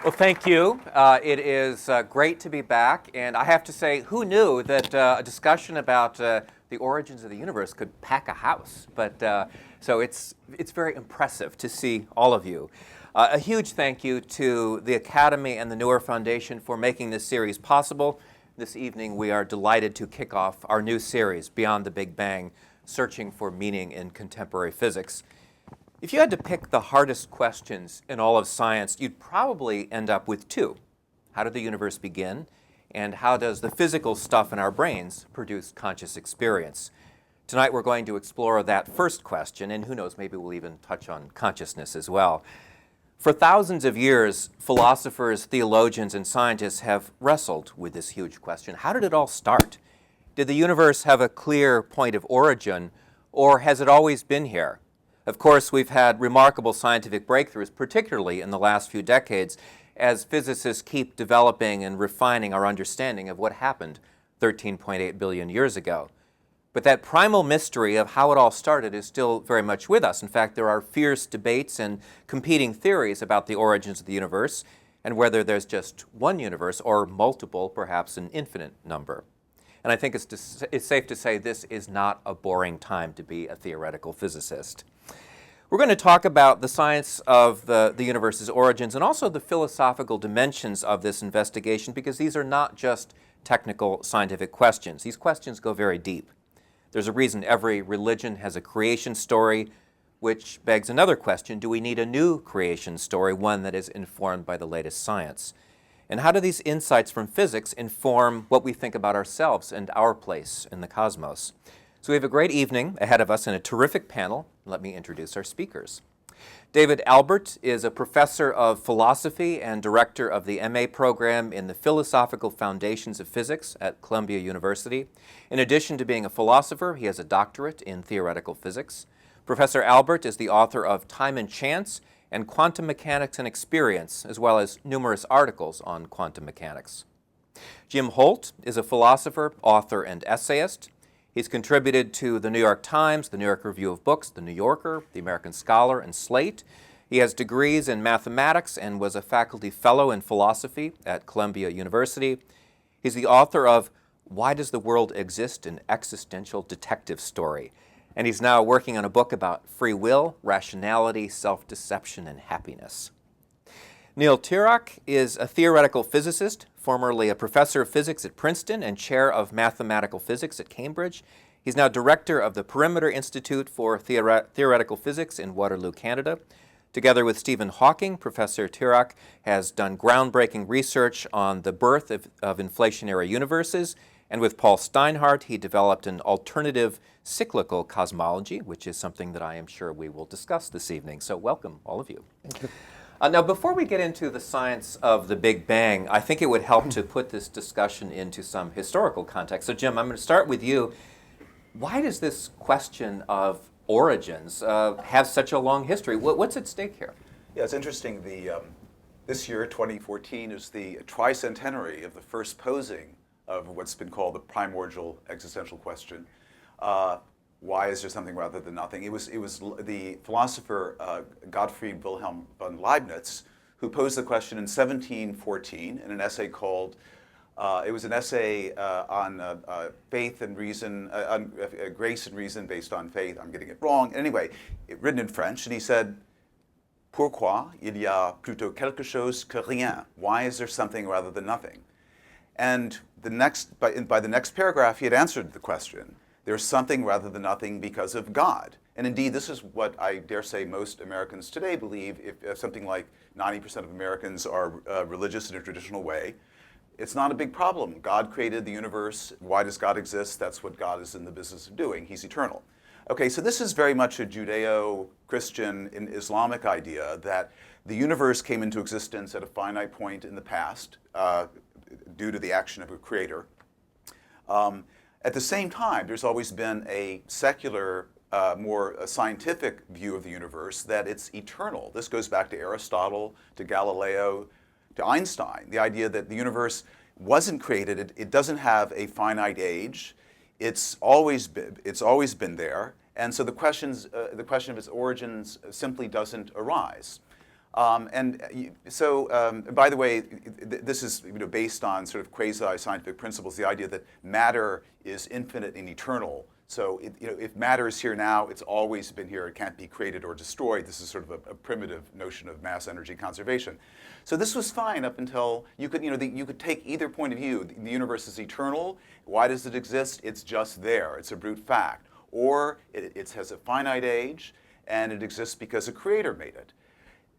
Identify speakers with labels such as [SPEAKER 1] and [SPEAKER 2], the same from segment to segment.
[SPEAKER 1] Well, thank you. It is great to be back, and I have to say, who knew that a discussion about the origins of the universe could pack a house? But so it's very impressive to see all of you. A huge thank you to the Academy and the Newer Foundation for making this series possible. This evening, we are delighted to kick off our new series, Beyond the Big Bang, Searching for Meaning in Contemporary Physics. If you had to pick the hardest questions in all of science, you'd probably end up with two. How did the universe begin? And how does the physical stuff in our brains produce conscious experience? Tonight we're going to explore that first question, and who knows, maybe we'll even touch on consciousness as well. For thousands of years, philosophers, theologians, and scientists have wrestled with this huge question. How did it all start? Did the universe have a clear point of origin, or has it always been here? Of course, we've had remarkable scientific breakthroughs, particularly in the last few decades, as physicists keep developing and refining our understanding of what happened 13.8 billion years ago. But that primal mystery of how it all started is still very much with us. In fact, there are fierce debates and competing theories about the origins of the universe and whether there's just one universe or multiple, perhaps an infinite number. And I think it's safe to say this is not a boring time to be a theoretical physicist. We're going to talk about the science of the universe's origins and also the philosophical dimensions of this investigation, because these are not just technical scientific questions. These questions go very deep. There's a reason every religion has a creation story, which begs another question: do we need a new creation story, one that is informed by the latest science? And how do these insights from physics inform what we think about ourselves and our place in the cosmos? So we have a great evening ahead of us and a terrific panel. Let me introduce our speakers. David Albert is a professor of philosophy and director of the MA program in the Philosophical Foundations of Physics at Columbia University. In addition to being a philosopher, he has a doctorate in theoretical physics. Professor Albert is the author of Time and Chance and Quantum Mechanics and Experience, as well as numerous articles on quantum mechanics. Jim Holt is a philosopher, author, and essayist. He's contributed to the New York Times, the New York Review of Books, the New Yorker, the American Scholar, and Slate. He has degrees in mathematics and was a faculty fellow in philosophy at Columbia University. He's the author of Why Does the World Exist? An Existential Detective Story. And he's now working on a book about free will, rationality, self-deception, and happiness. Neil Turok is a theoretical physicist, formerly a professor of physics at Princeton and chair of mathematical physics at Cambridge. He's now director of the Perimeter Institute for Theoretical Physics in Waterloo, Canada. Together with Stephen Hawking, Professor Turok has done groundbreaking research on the birth of inflationary universes. And with Paul Steinhardt, he developed an alternative cyclical cosmology, which is something that I am sure we will discuss this evening. So welcome, all of you.
[SPEAKER 2] Thank you.
[SPEAKER 1] Now, before we get into the science of the Big Bang, I think it would help to put this discussion into some historical context. So, Jim, I'm going to start with you. Why does this question of origins have such a long history? What's at stake here?
[SPEAKER 3] Yeah, it's interesting. This year, 2014, is the tricentenary of the first posing of what's been called the primordial existential question. Why is there something rather than nothing? It was the philosopher Gottfried Wilhelm von Leibniz who posed the question in 1714 in an essay called, it was an essay on faith and reason, on grace and reason based on faith. I'm getting it wrong. Anyway, written in French, and he said, "Pourquoi il y a plutôt quelque chose que rien?" Why is there something rather than nothing? And by the next paragraph, he had answered the question. There's something rather than nothing because of God. And indeed, this is what I dare say most Americans today believe. If something like 90% of Americans are religious in a traditional way, it's not a big problem. God created the universe. Why does God exist? That's what God is in the business of doing. He's eternal. Okay, so this is very much a Judeo-Christian and Islamic idea that the universe came into existence at a finite point in the past due to the action of a creator. At the same time, there's always been a secular, more scientific view of the universe, that it's eternal. This goes back to Aristotle, to Galileo, to Einstein. The idea that the universe wasn't created, it doesn't have a finite age. It's always been there, and so the question of its origins simply doesn't arise. By the way, this is based on sort of quasi-scientific principles, the idea that matter is infinite and eternal. So if matter is here now, it's always been here. It can't be created or destroyed. This is sort of a primitive notion of mass energy conservation. So this was fine up until you could take either point of view. The universe is eternal. Why does it exist? It's just there. It's a brute fact. Or it has a finite age, and it exists because a creator made it.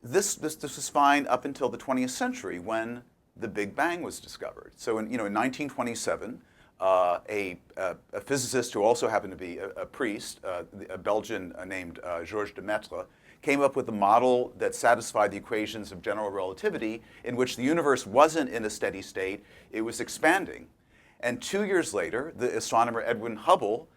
[SPEAKER 3] This was fine up until the 20th century when the Big Bang was discovered. So in 1927, a physicist who also happened to be a priest, a Belgian named Georges Lemaitre, came up with a model that satisfied the equations of general relativity, in which the universe wasn't in a steady state, it was expanding. And 2 years later, the astronomer Edwin Hubble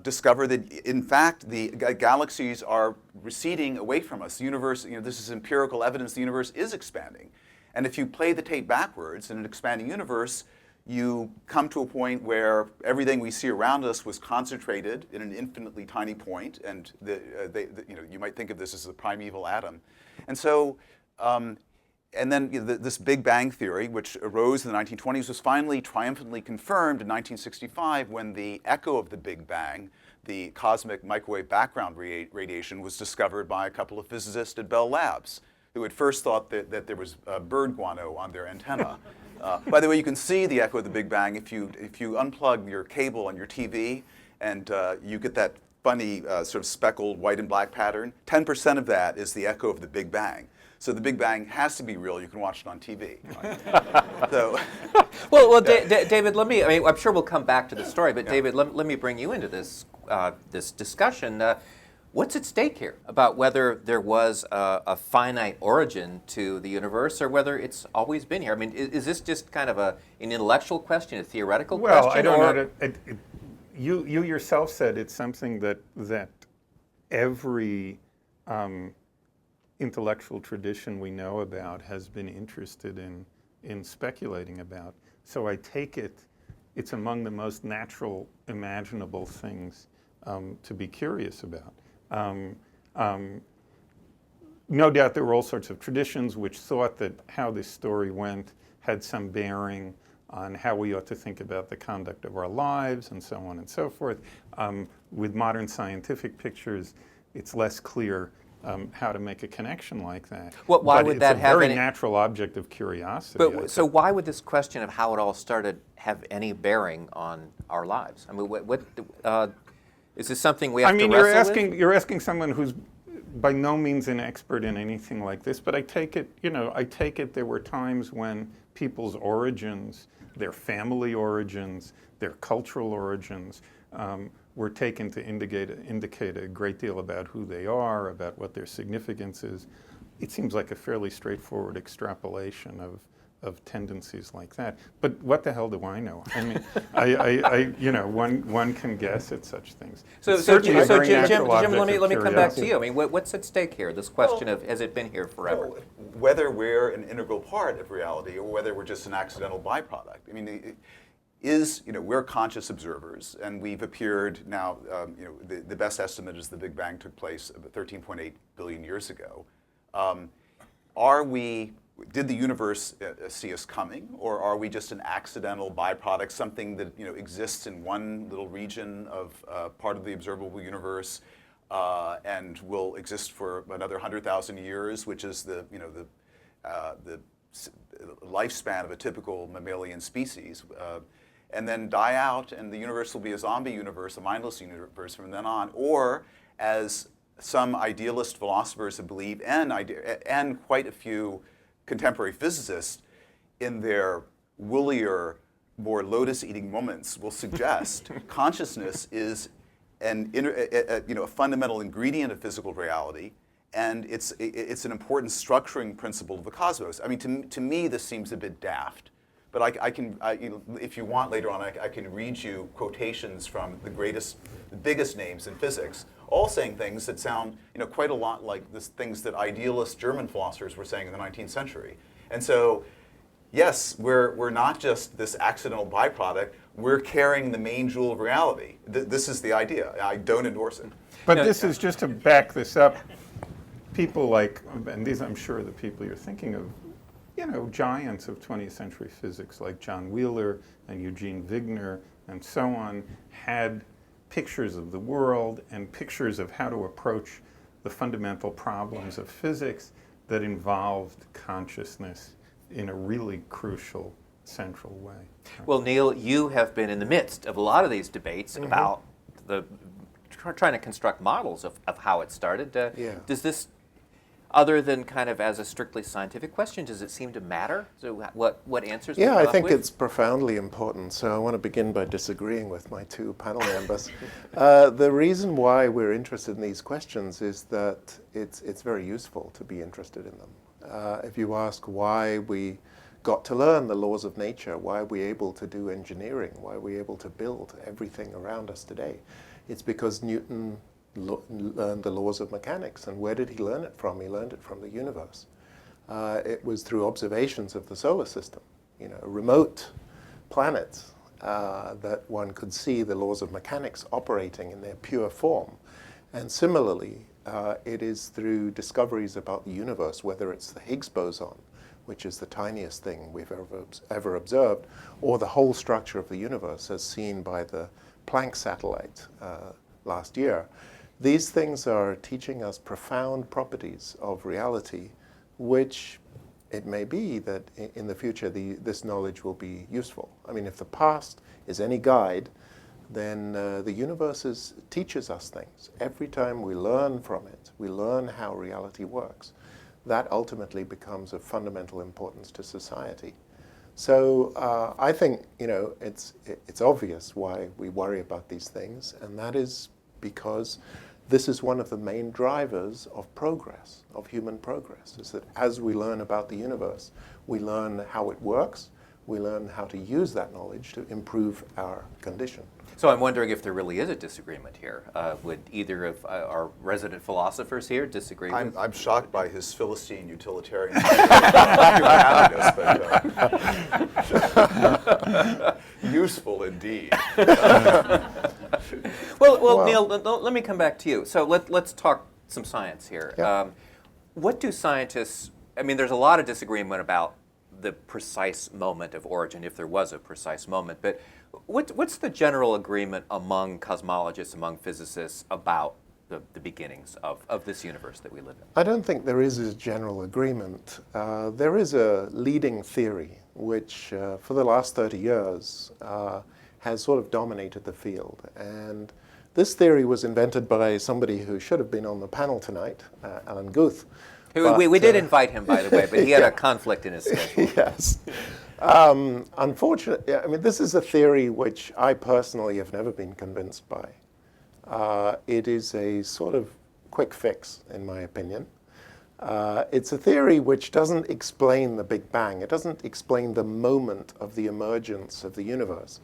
[SPEAKER 3] discovered that, in fact, the galaxies are receding away from us. The universe, this is empirical evidence the universe is expanding. And if you play the tape backwards in an expanding universe, you come to a point where everything we see around us was concentrated in an infinitely tiny point, and you might think of this as the primeval atom. And so, and then this Big Bang theory, which arose in the 1920s, was finally triumphantly confirmed in 1965 when the echo of the Big Bang, the cosmic microwave background radiation, was discovered by a couple of physicists at Bell Labs, who at first thought that there was bird guano on their antenna. By the way, you can see the echo of the Big Bang if you unplug your cable on your TV, and you get that funny sort of speckled white and black pattern. 10% of that is the echo of the Big Bang. So the Big Bang has to be real. You can watch it on TV. Right? So,
[SPEAKER 1] David, I'm sure we'll come back to the story, but David, let me bring you into this discussion. What's at stake here about whether there was a finite origin to the universe or whether it's always been here? I mean, is this just kind of an intellectual question, a theoretical question?
[SPEAKER 2] Well, I don't know. You yourself said it's something that every intellectual tradition we know about has been interested in speculating about. So I take it's among the most natural, imaginable things to be curious about. No doubt there were all sorts of traditions which thought that how this story went had some bearing on how we ought to think about the conduct of our lives and so on and so forth. With modern scientific pictures, it's less clear how to make a connection like that.
[SPEAKER 1] Well, why would that have
[SPEAKER 2] It's a very natural object of curiosity.
[SPEAKER 1] But so why would this question of how it all started have any bearing on our lives? I mean, is this something we have to wrestle with?
[SPEAKER 2] You're asking someone who's by no means an expert in anything like this, but I take it there were times when people's origins, their family origins, their cultural origins, were taken to indicate a great deal about who they are, about what their significance is. It seems like a fairly straightforward extrapolation of tendencies like that. But what the hell do I know? I mean, one can guess at such things.
[SPEAKER 1] So Jim, let me come back to you. I mean, what's at stake here? This question of has it been here forever?
[SPEAKER 3] Whether we're an integral part of reality or whether we're just an accidental byproduct. I mean, we're conscious observers, and we've appeared now. The best estimate is the Big Bang took place about 13.8 billion years ago. Did the universe see us coming, or are we just an accidental byproduct, something that exists in one little region of part of the observable universe, and will exist for another 100,000 years, which is the lifespan of a typical mammalian species, and then die out, and the universe will be a zombie universe, a mindless universe from then on, or as some idealist philosophers have believed, and quite a few contemporary physicists, in their woollier, more lotus-eating moments, will suggest consciousness is a fundamental ingredient of physical reality, and it's an important structuring principle of the cosmos. I mean, to me, this seems a bit daft, but I can, if you want later on, I can read you quotations from the biggest names in physics, all saying things that sound quite a lot like the things that idealist German philosophers were saying in the 19th century. And so, yes, we're not just this accidental byproduct, we're carrying the main jewel of reality. This is the idea. I don't endorse it.
[SPEAKER 2] But this is just to back this up. people like, and these I'm sure are the people you're thinking of, giants of 20th century physics like John Wheeler and Eugene Wigner and so on had pictures of the world and pictures of how to approach the fundamental problems of physics that involved consciousness in a really crucial, central way.
[SPEAKER 1] Well, Neil, you have been in the midst of a lot of these debates about trying to construct models of how it started. Does this, other than kind of as a strictly scientific question, does it seem to matter? So what answers?
[SPEAKER 4] Yeah, I think it's profoundly important. So I want to begin by disagreeing with my two panel members. The reason why we're interested in these questions is that it's very useful to be interested in them. If you ask why we got to learn the laws of nature, why are we able to do engineering, why are we able to build everything around us today, it's because Newton learned the laws of mechanics. And where did he learn it from? He learned it from the universe. It was through observations of the solar system, remote planets, that one could see the laws of mechanics operating in their pure form. And similarly, it is through discoveries about the universe, whether it's the Higgs boson, which is the tiniest thing we've ever observed, or the whole structure of the universe as seen by the Planck satellite last year. These things are teaching us profound properties of reality, which it may be that in the future this knowledge will be useful. I mean, if the past is any guide, then the universe teaches us things. Every time we learn from it, we learn how reality works. That ultimately becomes of fundamental importance to society. So I think it's obvious why we worry about these things, and that is because this is one of the main drivers of progress, of human progress, is that as we learn about the universe, we learn how it works, we learn how to use that knowledge to improve our condition.
[SPEAKER 1] So I'm wondering if there really is a disagreement here. Would either of our resident philosophers here disagree with?
[SPEAKER 3] I'm shocked by his Philistine utilitarian but useful indeed.
[SPEAKER 1] Well, Neil, let me come back to you. So let's talk some science here.
[SPEAKER 4] Yeah.
[SPEAKER 1] What do scientists, I mean, there's a lot of disagreement about the precise moment of origin, if there was a precise moment, but what's the general agreement among cosmologists, among physicists, about the beginnings of this universe that we live in?
[SPEAKER 4] I don't think there is a general agreement. There is a leading theory which, for the last 30 years, has sort of dominated the field. And this theory was invented by somebody who should have been on the panel tonight, Alan Guth.
[SPEAKER 1] We did invite him, by the way, but he had a conflict in his schedule.
[SPEAKER 4] Yes. Unfortunately, I mean, this is a theory which I personally have never been convinced by. It is a sort of quick fix, in my opinion. It's a theory which doesn't explain the Big Bang. It doesn't explain the moment of the emergence of the universe.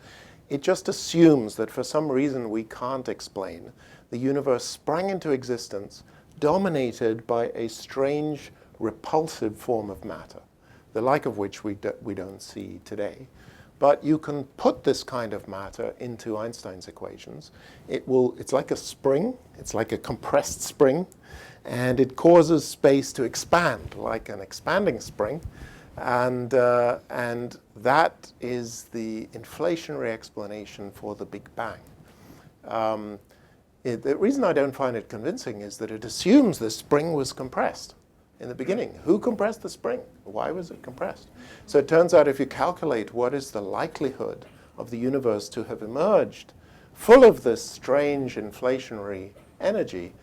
[SPEAKER 4] It just assumes that for some reason we can't explain, the universe sprang into existence dominated by a strange, repulsive form of matter, the like of which we don't see today. But you can put this kind of matter into Einstein's equations. It's like a spring, it's like a compressed spring, and it causes space to expand like an expanding spring. And that is the inflationary explanation for the Big Bang. The reason I don't find it convincing is that it assumes the spring was compressed in the beginning. Who compressed the spring? Why was it compressed? So it turns out if you calculate what is the likelihood of the universe to have emerged full of this strange inflationary energy,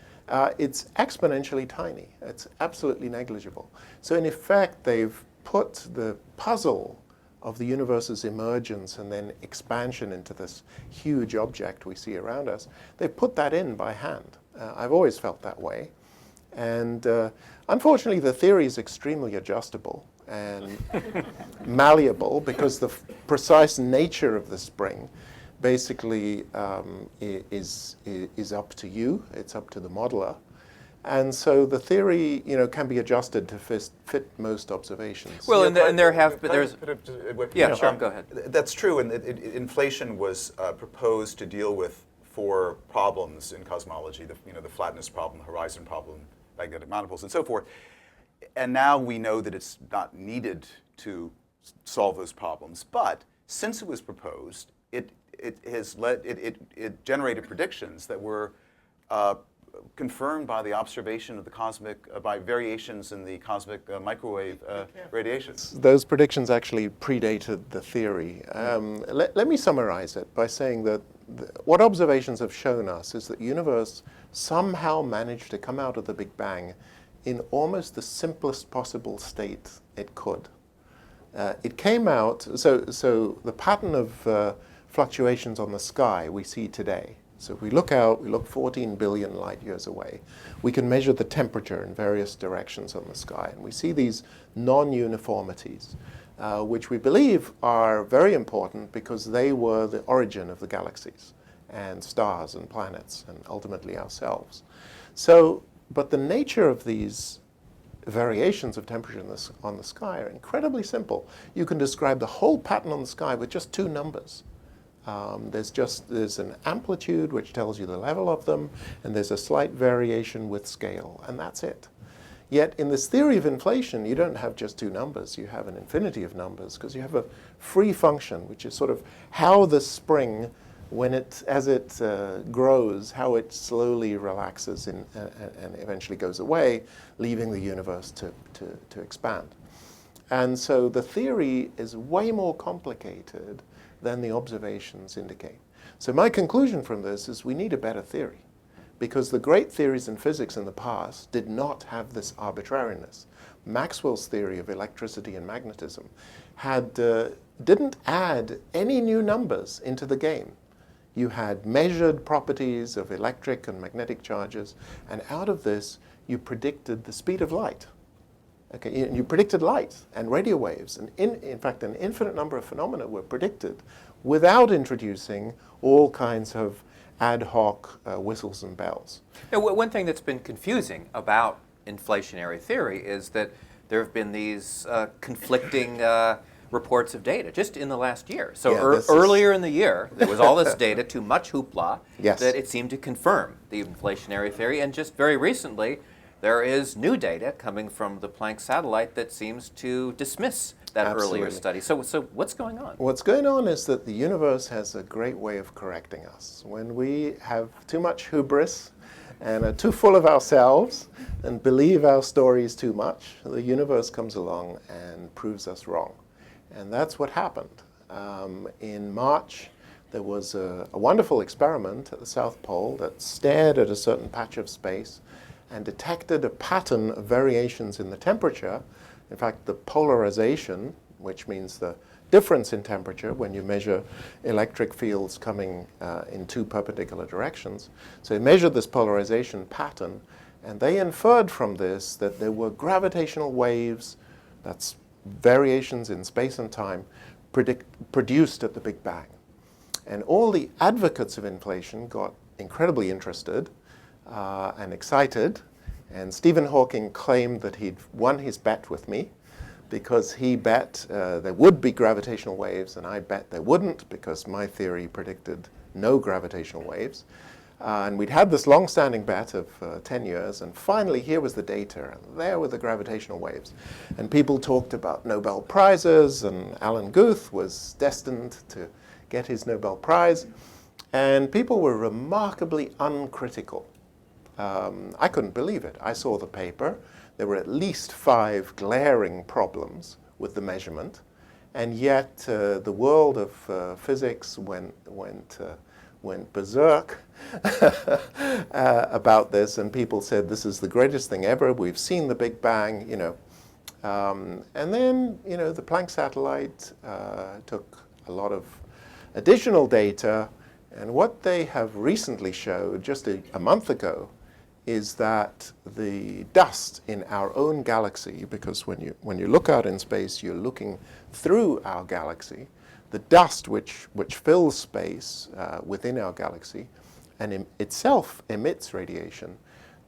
[SPEAKER 4] it's exponentially tiny. It's absolutely negligible. So in effect, they've put the puzzle of the universe's emergence and then expansion into this huge object we see around us, they put that in by hand. I've always felt that way. And unfortunately, the theory is extremely adjustable and malleable because the precise nature of the spring basically is up to you. It's up to the modeler. And so the theory, can be adjusted to fit most observations.
[SPEAKER 1] Well, and there have been, there's... Yeah, sure, go ahead.
[SPEAKER 3] That's true, and inflation was proposed to deal with 4 problems in cosmology, the flatness problem, horizon problem, magnetic monopoles and so forth. And now we know that it's not needed to solve those problems. But since it was proposed, it generated predictions that were confirmed by the observation of the cosmic, by variations in the cosmic microwave radiation.
[SPEAKER 4] Those predictions actually predated the theory. Let me summarize it by saying that what observations have shown us is that the universe somehow managed to come out of the Big Bang in almost the simplest possible state it could. It came out, so the pattern of fluctuations on the sky we see today. So if we look out, we look 14 billion light years away, we can measure the temperature in various directions on the sky. And we see these non-uniformities, which we believe are very important because they were the origin of the galaxies and stars and planets and ultimately ourselves. So, but the nature of these variations of temperature on the sky are incredibly simple. You can describe the whole pattern on the sky with just two numbers. There's an amplitude which tells you the level of them, and there's a slight variation with scale, and that's it. Yet in this theory of inflation, you don't have just two numbers, you have an infinity of numbers, because you have a free function, which is sort of how the spring, as it grows, how it slowly relaxes and eventually goes away, leaving the universe to expand. And so the theory is way more complicated than the observations indicate. So my conclusion from this is we need a better theory, because the great theories in physics in the past did not have this arbitrariness. Maxwell's theory of electricity and magnetism didn't add any new numbers into the game. You had measured properties of electric and magnetic charges, and out of this you predicted the speed of light. Okay, you predicted light and radio waves, and in fact an infinite number of phenomena were predicted without introducing all kinds of ad hoc whistles and bells.
[SPEAKER 1] Now, one thing that's been confusing about inflationary theory is that there have been these conflicting reports of data just in the last year. So earlier in the year, there was all this data, too much hoopla,
[SPEAKER 4] Yes.
[SPEAKER 1] that it seemed to confirm the inflationary theory, and just very recently, there is new data coming from the Planck satellite that seems to dismiss that
[SPEAKER 4] Absolutely.
[SPEAKER 1] earlier study. So what's going on?
[SPEAKER 4] What's going on is that the universe has a great way of correcting us. When we have too much hubris and are too full of ourselves and believe our stories too much, the universe comes along and proves us wrong. And that's what happened. In March, there was a wonderful experiment at the South Pole that stared at a certain patch of space and detected a pattern of variations in the temperature. In fact, the polarization, which means the difference in temperature when you measure electric fields coming in two perpendicular directions. So they measured this polarization pattern, and they inferred from this that there were gravitational waves, that's variations in space and time, produced at the Big Bang. And all the advocates of inflation got incredibly interested and excited, and Stephen Hawking claimed that he'd won his bet with me because he bet there would be gravitational waves, and I bet there wouldn't because my theory predicted no gravitational waves. And we'd had this long-standing bet of 10 years, and finally here was the data, and there were the gravitational waves. And people talked about Nobel Prizes, and Alan Guth was destined to get his Nobel Prize, and people were remarkably uncritical. I couldn't believe it. I saw the paper. There were at least 5 glaring problems with the measurement, and yet the world of physics went berserk about this, and people said this is the greatest thing ever. We've seen the Big Bang, and then the Planck satellite took a lot of additional data, and what they have recently showed just a month ago is that the dust in our own galaxy, because when you look out in space, you're looking through our galaxy, the dust which fills space within our galaxy and itself emits radiation,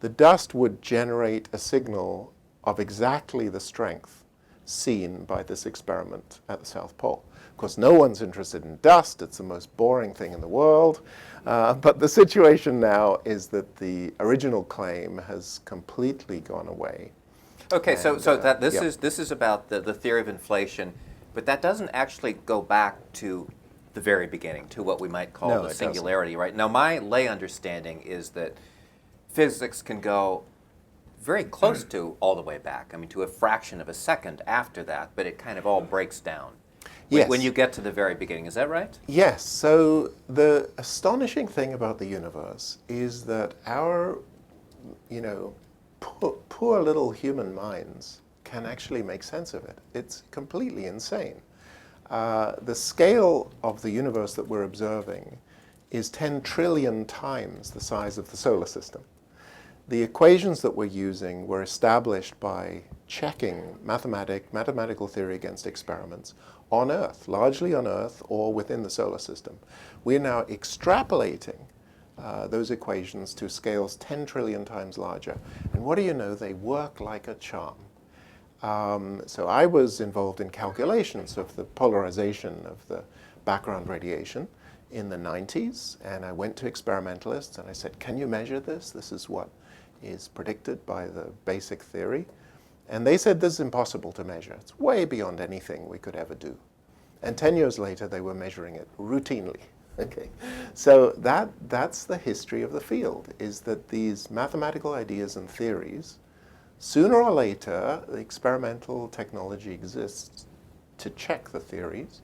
[SPEAKER 4] the dust would generate a signal of exactly the strength seen by this experiment at the South Pole. Of course, no one's interested in dust. It's the most boring thing in the world. But the situation now is that the original claim has completely gone away.
[SPEAKER 1] Okay, so that
[SPEAKER 4] yeah.
[SPEAKER 1] this is about the theory of inflation, but that doesn't actually go back to the very beginning, to what we might call
[SPEAKER 4] No,
[SPEAKER 1] the
[SPEAKER 4] it
[SPEAKER 1] singularity, right? Now, my lay understanding is that physics can go very close to all the way back. I mean, to a fraction of a second after that, but it kind of all breaks down
[SPEAKER 4] Yes.
[SPEAKER 1] when you get to the very beginning. Is that right?
[SPEAKER 4] Yes. So the astonishing thing about the universe is that our, poor little human minds can actually make sense of it. It's completely insane. The scale of the universe that we're observing is 10 trillion times the size of the solar system. The equations that we're using were established by checking mathematical theory against experiments on Earth, largely on Earth or within the solar system. We're now extrapolating those equations to scales 10 trillion times larger. And what do you know? They work like a charm. So I was involved in calculations of the polarization of the background radiation in the 90s, and I went to experimentalists and I said, can you measure this? This is what is predicted by the basic theory. And they said this is impossible to measure. It's way beyond anything we could ever do. And 10 years later, they were measuring it routinely. Okay, so that's the history of the field, is that these mathematical ideas and theories, sooner or later, the experimental technology exists to check the theories,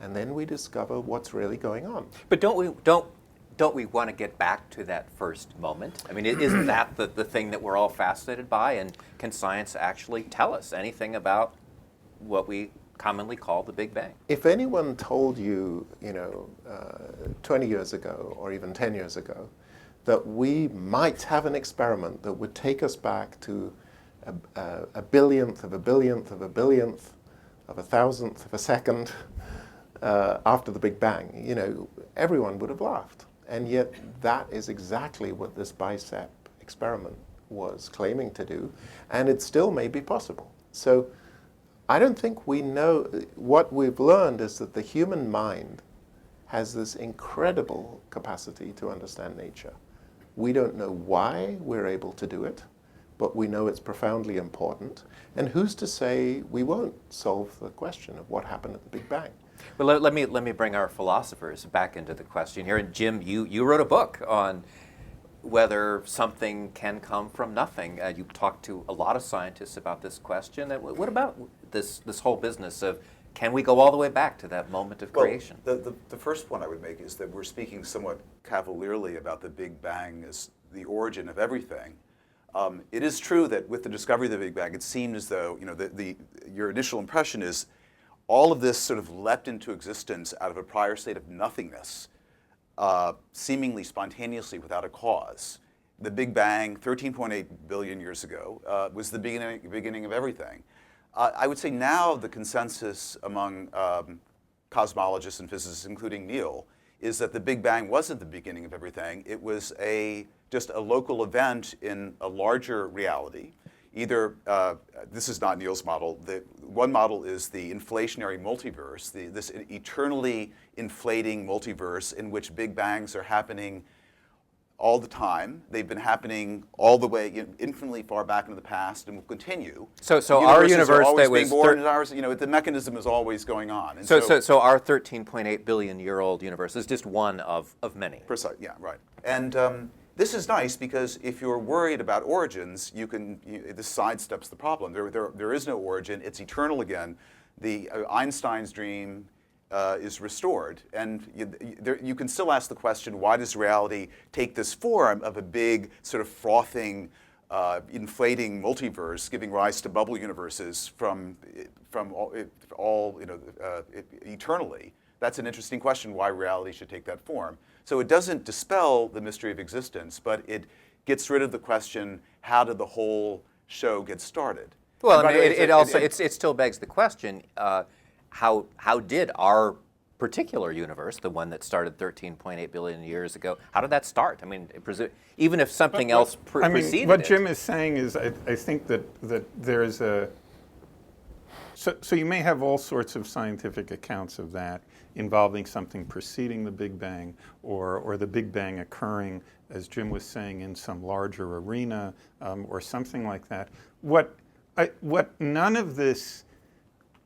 [SPEAKER 4] and then we discover what's really going on.
[SPEAKER 1] But don't we want to get back to that first moment? I mean, isn't that the thing that we're all fascinated by? And can science actually tell us anything about what we commonly call the Big Bang?
[SPEAKER 4] If anyone told you, 20 years ago or even 10 years ago, that we might have an experiment that would take us back to a billionth of a billionth of a billionth of a thousandth of a second after the Big Bang, everyone would have laughed. And yet that is exactly what this bicep experiment was claiming to do, and it still may be possible. So I don't think we know. What we've learned is that the human mind has this incredible capacity to understand nature. We don't know why we're able to do it, but we know it's profoundly important. And who's to say we won't solve the question of what happened at the Big Bang?
[SPEAKER 1] Well, let me bring our philosophers back into the question here. And Jim, you wrote a book on whether something can come from nothing. You talked to a lot of scientists about this question. What about this whole business of, can we go all the way back to that moment of creation?
[SPEAKER 3] The first point I would make is that we're speaking somewhat cavalierly about the Big Bang as the origin of everything. It is true that with the discovery of the Big Bang, it seemed as though your initial impression is all of this sort of leapt into existence out of a prior state of nothingness, seemingly spontaneously without a cause. The Big Bang, 13.8 billion years ago, was the beginning of everything. I would say now the consensus among cosmologists and physicists, including Neil, is that the Big Bang wasn't the beginning of everything. It was just a local event in a larger reality. Either, this is not Neil's model, one model is the inflationary multiverse, this eternally inflating multiverse in which Big Bangs are happening all the time. They've been happening all the way infinitely far back into the past and will continue.
[SPEAKER 1] So our universe
[SPEAKER 3] that
[SPEAKER 1] was
[SPEAKER 3] born, ours, the mechanism is always going on. And
[SPEAKER 1] so our 13.8 billion year old universe is just one of many.
[SPEAKER 3] Precise, yeah, right. And this is nice because if you're worried about origins, this sidesteps the problem. There is no origin. It's eternal again. The Einstein's dream is restored, and you can still ask the question: why does reality take this form of a big, sort of frothing, inflating multiverse, giving rise to bubble universes from all eternally? That's an interesting question. Why reality should take that form? So it doesn't dispel the mystery of existence, but it gets rid of the question: how did the whole show get started?
[SPEAKER 1] Well, I mean, it still begs the question: how did our particular universe, the one that started 13.8 billion years ago, how did that start? I mean, even if something else preceded
[SPEAKER 2] what
[SPEAKER 1] it.
[SPEAKER 2] Jim is saying is, I think that there is So you may have all sorts of scientific accounts of that involving something preceding the Big Bang or the Big Bang occurring, as Jim was saying, in some larger arena or something like that. What none of this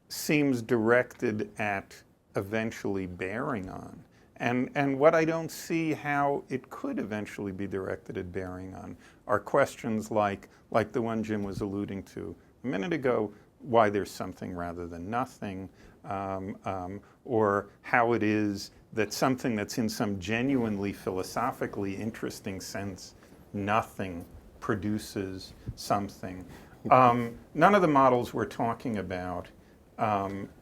[SPEAKER 2] seems directed at eventually bearing on. And what I don't see how it could eventually be directed at bearing on are questions like the one Jim was alluding to a minute ago, why there's something rather than nothing, or how it is that something that's in some genuinely philosophically interesting sense, nothing produces something. None of the models we're talking about,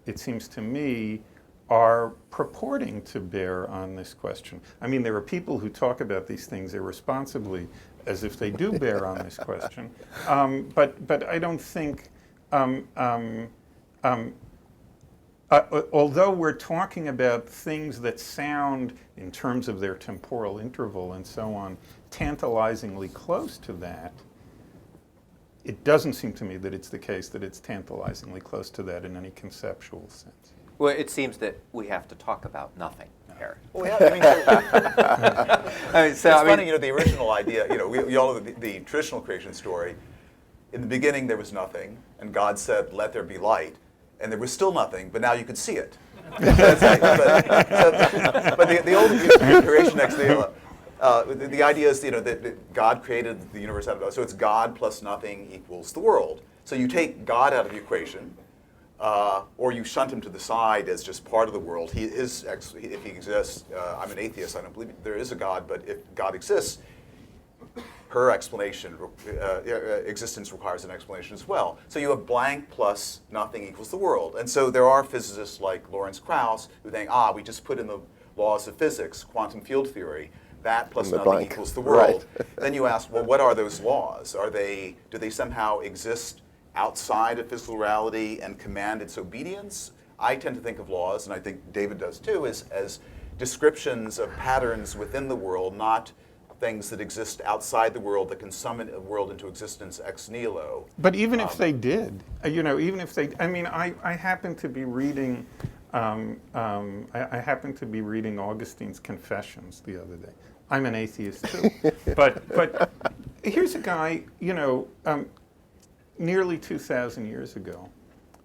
[SPEAKER 2] it seems to me, are purporting to bear on this question. I mean, there are people who talk about these things irresponsibly as if they do bear on this question, but I don't think, although we're talking about things that sound, in terms of their temporal interval and so on, tantalizingly close to that, it doesn't seem to me that it's the case that it's tantalizingly close to that in any conceptual sense.
[SPEAKER 1] Well, it seems that we have to talk about nothing here.
[SPEAKER 3] Well, yeah, I mean,
[SPEAKER 1] It's
[SPEAKER 3] funny, the original idea, we all know the traditional creation story. In the beginning, there was nothing, and God said, "Let there be light," and there was still nothing, but now you could see it. But the old creation ex nihilo, the idea is, that God created the universe out of nothing. So it's God plus nothing equals the world. So you take God out of the equation, or you shunt him to the side as just part of the world. If he exists, I'm an atheist. I don't believe there is a God, but if God exists, her existence requires an explanation as well. So you have blank plus nothing equals the world. And so there are physicists like Lawrence Krauss who think, we just put in the laws of physics, quantum field theory, that plus nothing
[SPEAKER 4] blank
[SPEAKER 3] equals the world.
[SPEAKER 4] Right.
[SPEAKER 3] Then you ask, well, what are those laws? Do they somehow exist outside of physical reality and command its obedience? I tend to think of laws, and I think David does too, as descriptions of patterns within the world, not things that exist outside the world that can summon a world into existence ex nihilo.
[SPEAKER 2] But even if they did, even if they, I happen to be reading, I happen to be reading Augustine's Confessions the other day. I'm an atheist too, but here's a guy, nearly 2,000 years ago,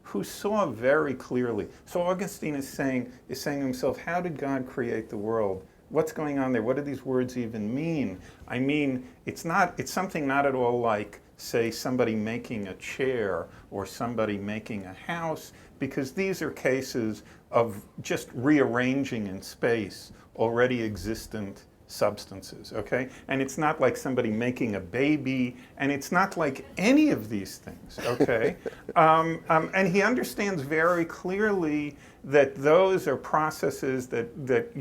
[SPEAKER 2] who saw very clearly. So Augustine is saying to himself, how did God create the world? What's going on there? What do these words even mean? I mean, it's something not at all like, say, somebody making a chair or somebody making a house, because these are cases of just rearranging in space already existent substances, okay? And it's not like somebody making a baby, and it's not like any of these things, okay? And he understands very clearly that those are processes that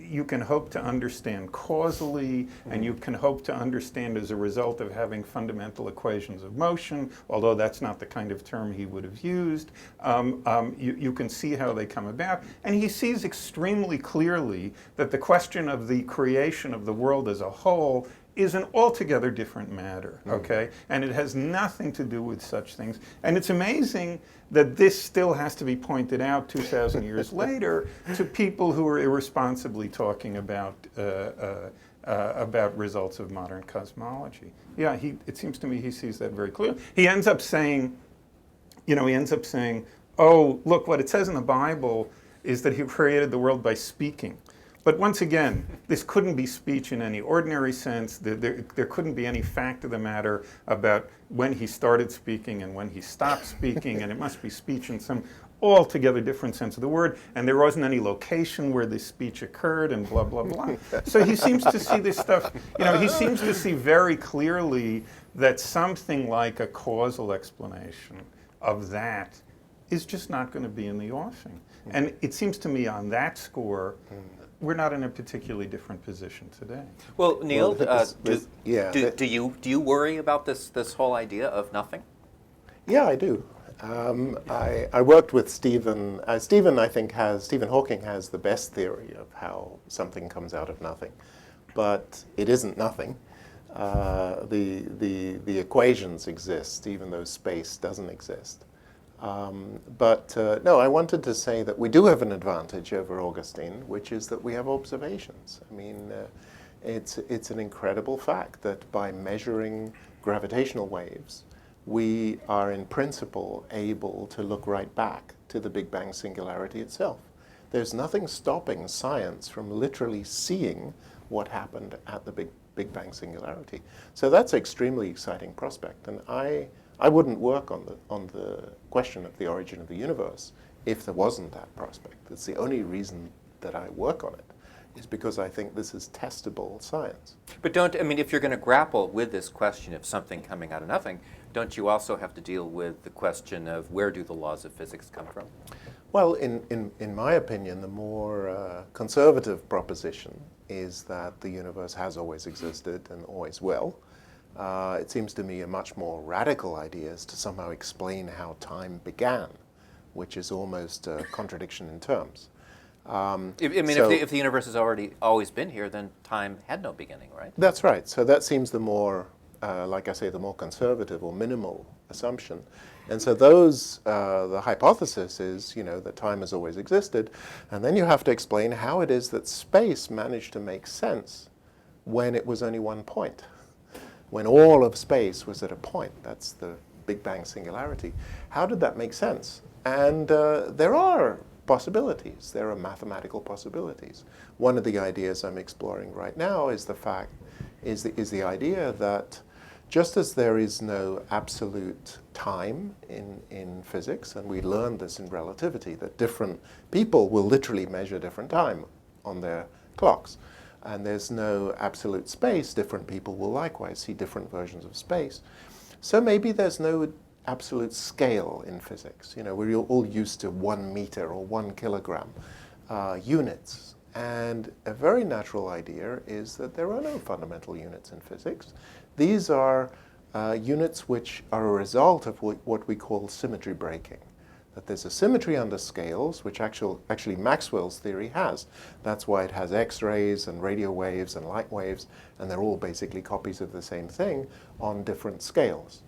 [SPEAKER 2] you can hope to understand causally, and you can hope to understand as a result of having fundamental equations of motion, although that's not the kind of term he would have used. You can see how they come about. And he sees extremely clearly that the question of the creation of the world as a whole is an altogether different matter, okay? And it has nothing to do with such things. And it's amazing that this still has to be pointed out 2,000 years later to people who are irresponsibly talking about results of modern cosmology. Yeah, it seems to me he sees that very clearly. He ends up saying, oh, look, what it says in the Bible is that he created the world by speaking. But once again, this couldn't be speech in any ordinary sense. There couldn't be any fact of the matter about when he started speaking and when he stopped speaking, and it must be speech in some altogether different sense of the word, and there wasn't any location where this speech occurred, and blah, blah, blah. So he seems to see this stuff, he seems to see very clearly that something like a causal explanation of that is just not going to be in the offing. And it seems to me on that score, we're not in a particularly different position today.
[SPEAKER 1] Well, Neil,
[SPEAKER 4] do
[SPEAKER 1] do you worry about this whole idea of nothing?
[SPEAKER 4] Yeah, I do. I worked with Stephen. Stephen Hawking has the best theory of how something comes out of nothing, but it isn't nothing. The equations exist, even though space doesn't exist. No, I wanted to say that we do have an advantage over Augustine, which is that we have observations. I mean, it's an incredible fact that by measuring gravitational waves, we are in principle able to look right back to the Big Bang singularity itself. There's nothing stopping science from literally seeing what happened at the Big Bang singularity. So that's an extremely exciting prospect. And I wouldn't work on the question of the origin of the universe if there wasn't that prospect. It's the only reason that I work on it, is because I think this is testable science.
[SPEAKER 1] But if you're going to grapple with this question of something coming out of nothing, don't you also have to deal with the question of where do the laws of physics come from?
[SPEAKER 4] Well, in my opinion, the more conservative proposition is that the universe has always existed and always will. It seems to me a much more radical idea is to somehow explain how time began, which is almost a contradiction in terms.
[SPEAKER 1] If the universe has always been here, then time had no beginning, right?
[SPEAKER 4] That's right. So that seems the more, like I say, the more conservative or minimal assumption. And so the hypothesis is, that time has always existed. And then you have to explain how it is that space managed to make sense when it was only one point. When all of space was at a point. That's the Big Bang singularity. How did that make sense? And there are possibilities. There are mathematical possibilities. One of the ideas I'm exploring right now is the idea that just as there is no absolute time in physics, and we learned this in relativity, that different people will literally measure different time on their clocks, and there's no absolute space, different people will likewise see different versions of space. So maybe there's no absolute scale in physics. We're all used to 1 meter or 1 kilogram units. And a very natural idea is that there are no fundamental units in physics. These are units which are a result of what we call symmetry breaking. That there's a symmetry under scales, which actually Maxwell's theory has. That's why it has X-rays and radio waves and light waves, and they're all basically copies of the same thing on different scales.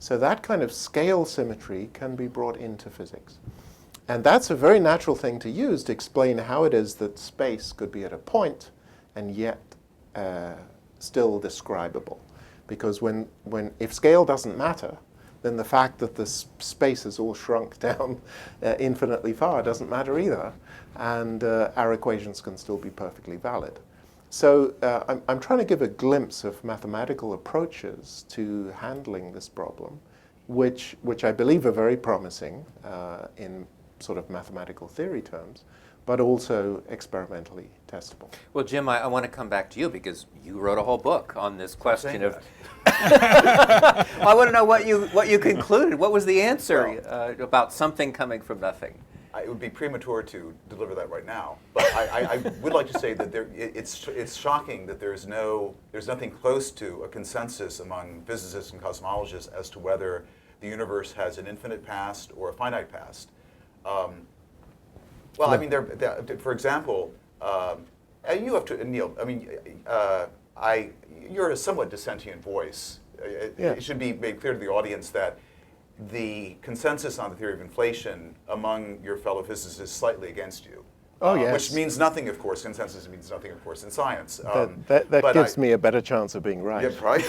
[SPEAKER 4] So that kind of scale symmetry can be brought into physics. And that's a very natural thing to use to explain how it is that space could be at a point and yet still describable. Because if scale doesn't matter, then the fact that the space is all shrunk down infinitely far doesn't matter either. And our equations can still be perfectly valid. So I'm trying to give a glimpse of mathematical approaches to handling this problem, which I believe are very promising in sort of mathematical theory terms, but also experimentally testable.
[SPEAKER 1] Well, Jim, I want to come back to you because you wrote a whole book on this question of. I want to know what you concluded. What was the answer about something coming from nothing?
[SPEAKER 3] It would be premature to deliver that right now, but I would like to say that it's shocking that there's nothing close to a consensus among physicists and cosmologists as to whether the universe has an infinite past or a finite past. Well, I mean, for example, you have to, Neil. I mean, you're a somewhat dissentient voice. It should be made clear to the audience that the consensus on the theory of inflation among your fellow physicists is slightly against you.
[SPEAKER 4] Oh, yes.
[SPEAKER 3] Which means nothing, of course. Consensus means nothing, of course, in science.
[SPEAKER 4] That gives me a better chance of being right.
[SPEAKER 3] Yeah, right.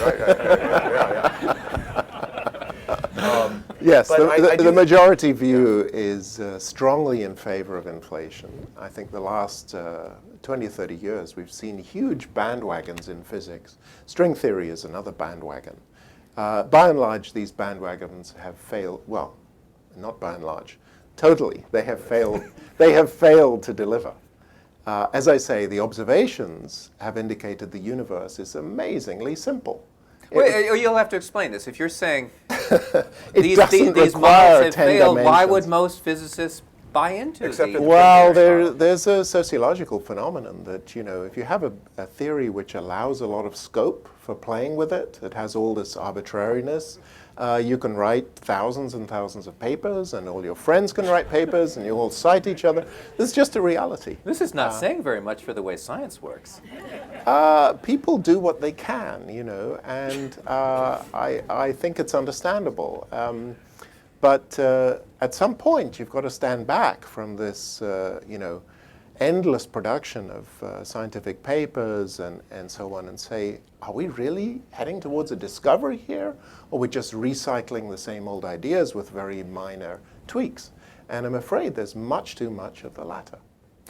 [SPEAKER 4] Yes, the majority view is strongly in favor of inflation. I think the last 20 or 30 years we've seen huge bandwagons in physics. String theory is another bandwagon. By and large, these bandwagons have failed. Well, not by and large, totally. They have failed. They have failed to deliver. As I say, the observations have indicated the universe is amazingly simple.
[SPEAKER 1] Wait, you'll have to explain this. If you're saying
[SPEAKER 4] these
[SPEAKER 1] models have failed, why would most physicists buy into
[SPEAKER 3] Except
[SPEAKER 1] the...
[SPEAKER 4] Well, there's a sociological phenomenon that, if you have a theory which allows a lot of scope for playing with it, it has all this arbitrariness, you can write thousands and thousands of papers, and all your friends can write papers, and you all cite each other. This is just a reality.
[SPEAKER 1] This is not saying very much for the way science works.
[SPEAKER 4] People do what they can, and I think it's understandable. But at some point, you've got to stand back from this, endless production of scientific papers and so on and say, are we really heading towards a discovery here? Or we're just recycling the same old ideas with very minor tweaks? And I'm afraid there's much too much of the latter.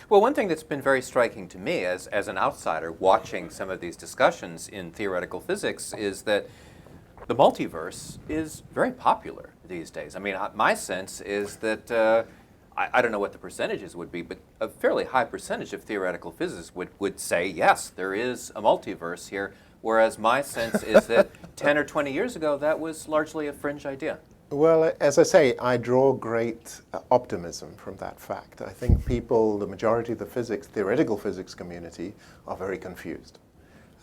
[SPEAKER 1] Well, one thing that's been very striking to me as an outsider watching some of these discussions in theoretical physics is that the multiverse is very popular these days. I mean, my sense is that, I don't know what the percentages would be, but a fairly high percentage of theoretical physicists would say, yes, there is a multiverse here, whereas my sense is that 10 or 20 years ago, that was largely a fringe idea.
[SPEAKER 4] Well, as I say, I draw great optimism from that fact. I think people, the majority of the theoretical physics community, are very confused.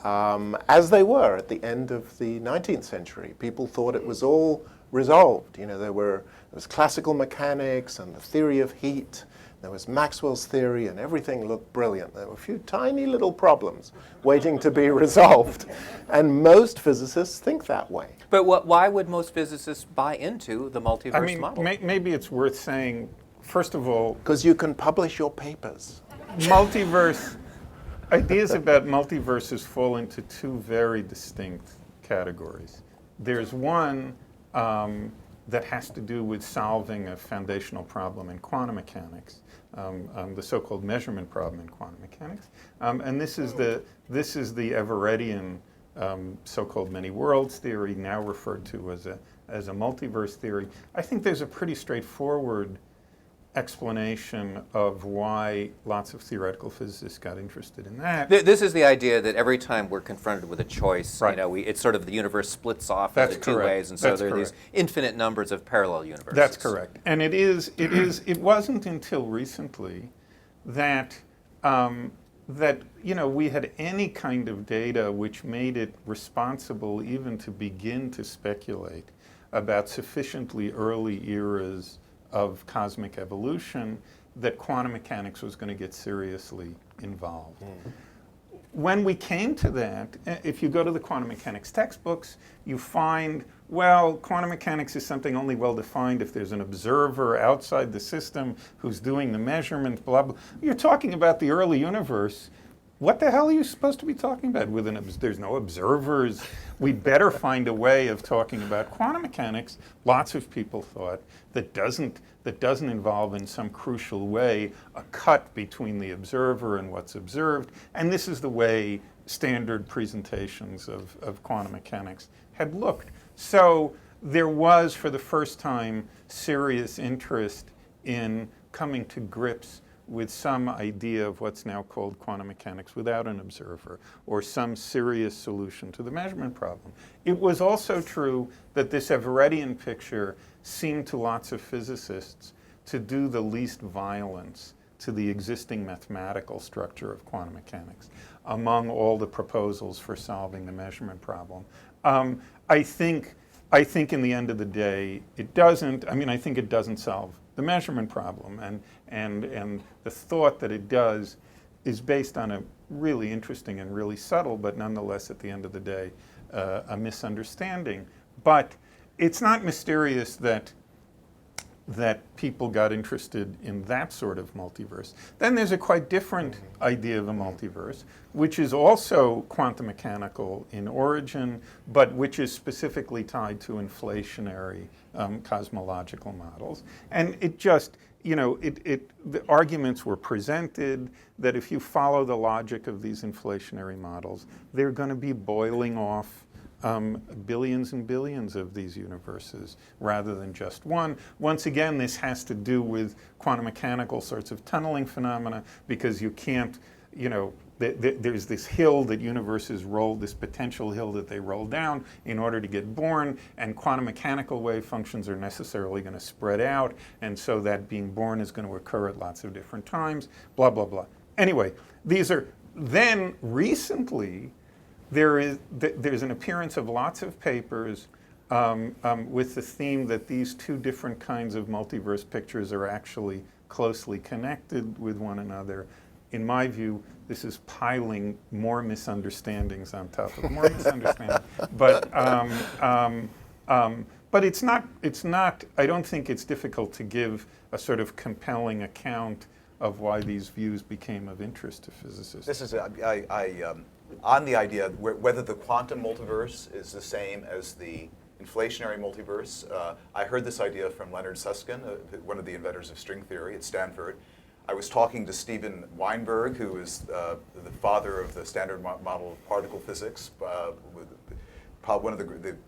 [SPEAKER 4] As they were at the end of the 19th century. People thought it was all resolved. There was classical mechanics and the theory of heat. There was Maxwell's theory, and everything looked brilliant. There were a few tiny little problems waiting to be resolved. And most physicists think that way.
[SPEAKER 1] But why would most physicists buy into the multiverse model?
[SPEAKER 2] Maybe it's worth saying, first of all,
[SPEAKER 4] because you can publish your papers.
[SPEAKER 2] Ideas about multiverses fall into two very distinct categories. There's one that has to do with solving a foundational problem in quantum mechanics, the so-called measurement problem in quantum mechanics, and this is the Everettian so-called many worlds theory, now referred to as a multiverse theory. I think there's a pretty straightforward explanation of why lots of theoretical physicists got interested in that.
[SPEAKER 1] This is the idea that every time we're confronted with a choice,
[SPEAKER 2] right,
[SPEAKER 1] it's sort of the universe splits off
[SPEAKER 2] That's
[SPEAKER 1] into two
[SPEAKER 2] correct.
[SPEAKER 1] ways, and so
[SPEAKER 2] That's
[SPEAKER 1] there are
[SPEAKER 2] correct.
[SPEAKER 1] these infinite numbers of parallel universes.
[SPEAKER 2] That's correct. And it wasn't until recently that we had any kind of data which made it responsible even to begin to speculate about sufficiently early eras of cosmic evolution that quantum mechanics was going to get seriously involved. When we came to that, if you go to the quantum mechanics textbooks, you find, well, quantum mechanics is something only well defined if there's an observer outside the system who's doing the measurement, blah, blah. You're talking about the early universe. What the hell are you supposed to be talking about? There's no observers. We'd better find a way of talking about quantum mechanics. Lots of people thought that doesn't involve in some crucial way a cut between the observer and what's observed. And this is the way standard presentations of quantum mechanics had looked. So there was, for the first time, serious interest in coming to grips with some idea of what's now called quantum mechanics without an observer, or some serious solution to the measurement problem. It was also true that this Everettian picture seemed to lots of physicists to do the least violence to the existing mathematical structure of quantum mechanics among all the proposals for solving the measurement problem. I think in the end of the day, it doesn't. I think it doesn't solve the measurement problem, and the thought that it does is based on a really interesting and really subtle, but nonetheless at the end of the day, a misunderstanding. But it's not mysterious that people got interested in that sort of multiverse. Then there's a quite different idea of a multiverse, which is also quantum mechanical in origin, but which is specifically tied to inflationary cosmological models. And it just, the arguments were presented that if you follow the logic of these inflationary models, they're going to be boiling off billions and billions of these universes rather than just one. Once again, this has to do with quantum mechanical sorts of tunneling phenomena, because you can't, there's this hill that universes roll, this potential hill that they roll down in order to get born, and quantum mechanical wave functions are necessarily going to spread out, and so that being born is going to occur at lots of different times, blah, blah, blah. Anyway, then recently, there's an appearance of lots of papers with the theme that these two different kinds of multiverse pictures are actually closely connected with one another. In my view, this is piling more But it's not. I don't think it's difficult to give a sort of compelling account of why these views became of interest to physicists.
[SPEAKER 3] This is on the idea whether the quantum multiverse is the same as the inflationary multiverse. I heard this idea from Leonard Susskind, one of the inventors of string theory at Stanford. I was talking to Steven Weinberg, who is the father of the standard model of particle physics, one of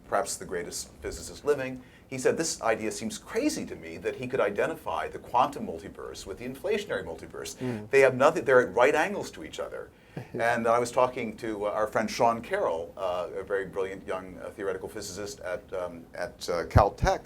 [SPEAKER 3] perhaps the greatest physicist living. He said, this idea seems crazy to me that he could identify the quantum multiverse with the inflationary multiverse. They have nothing, they're at right angles to each other. And I was talking to our friend Sean Carroll, a very brilliant young theoretical physicist at Caltech.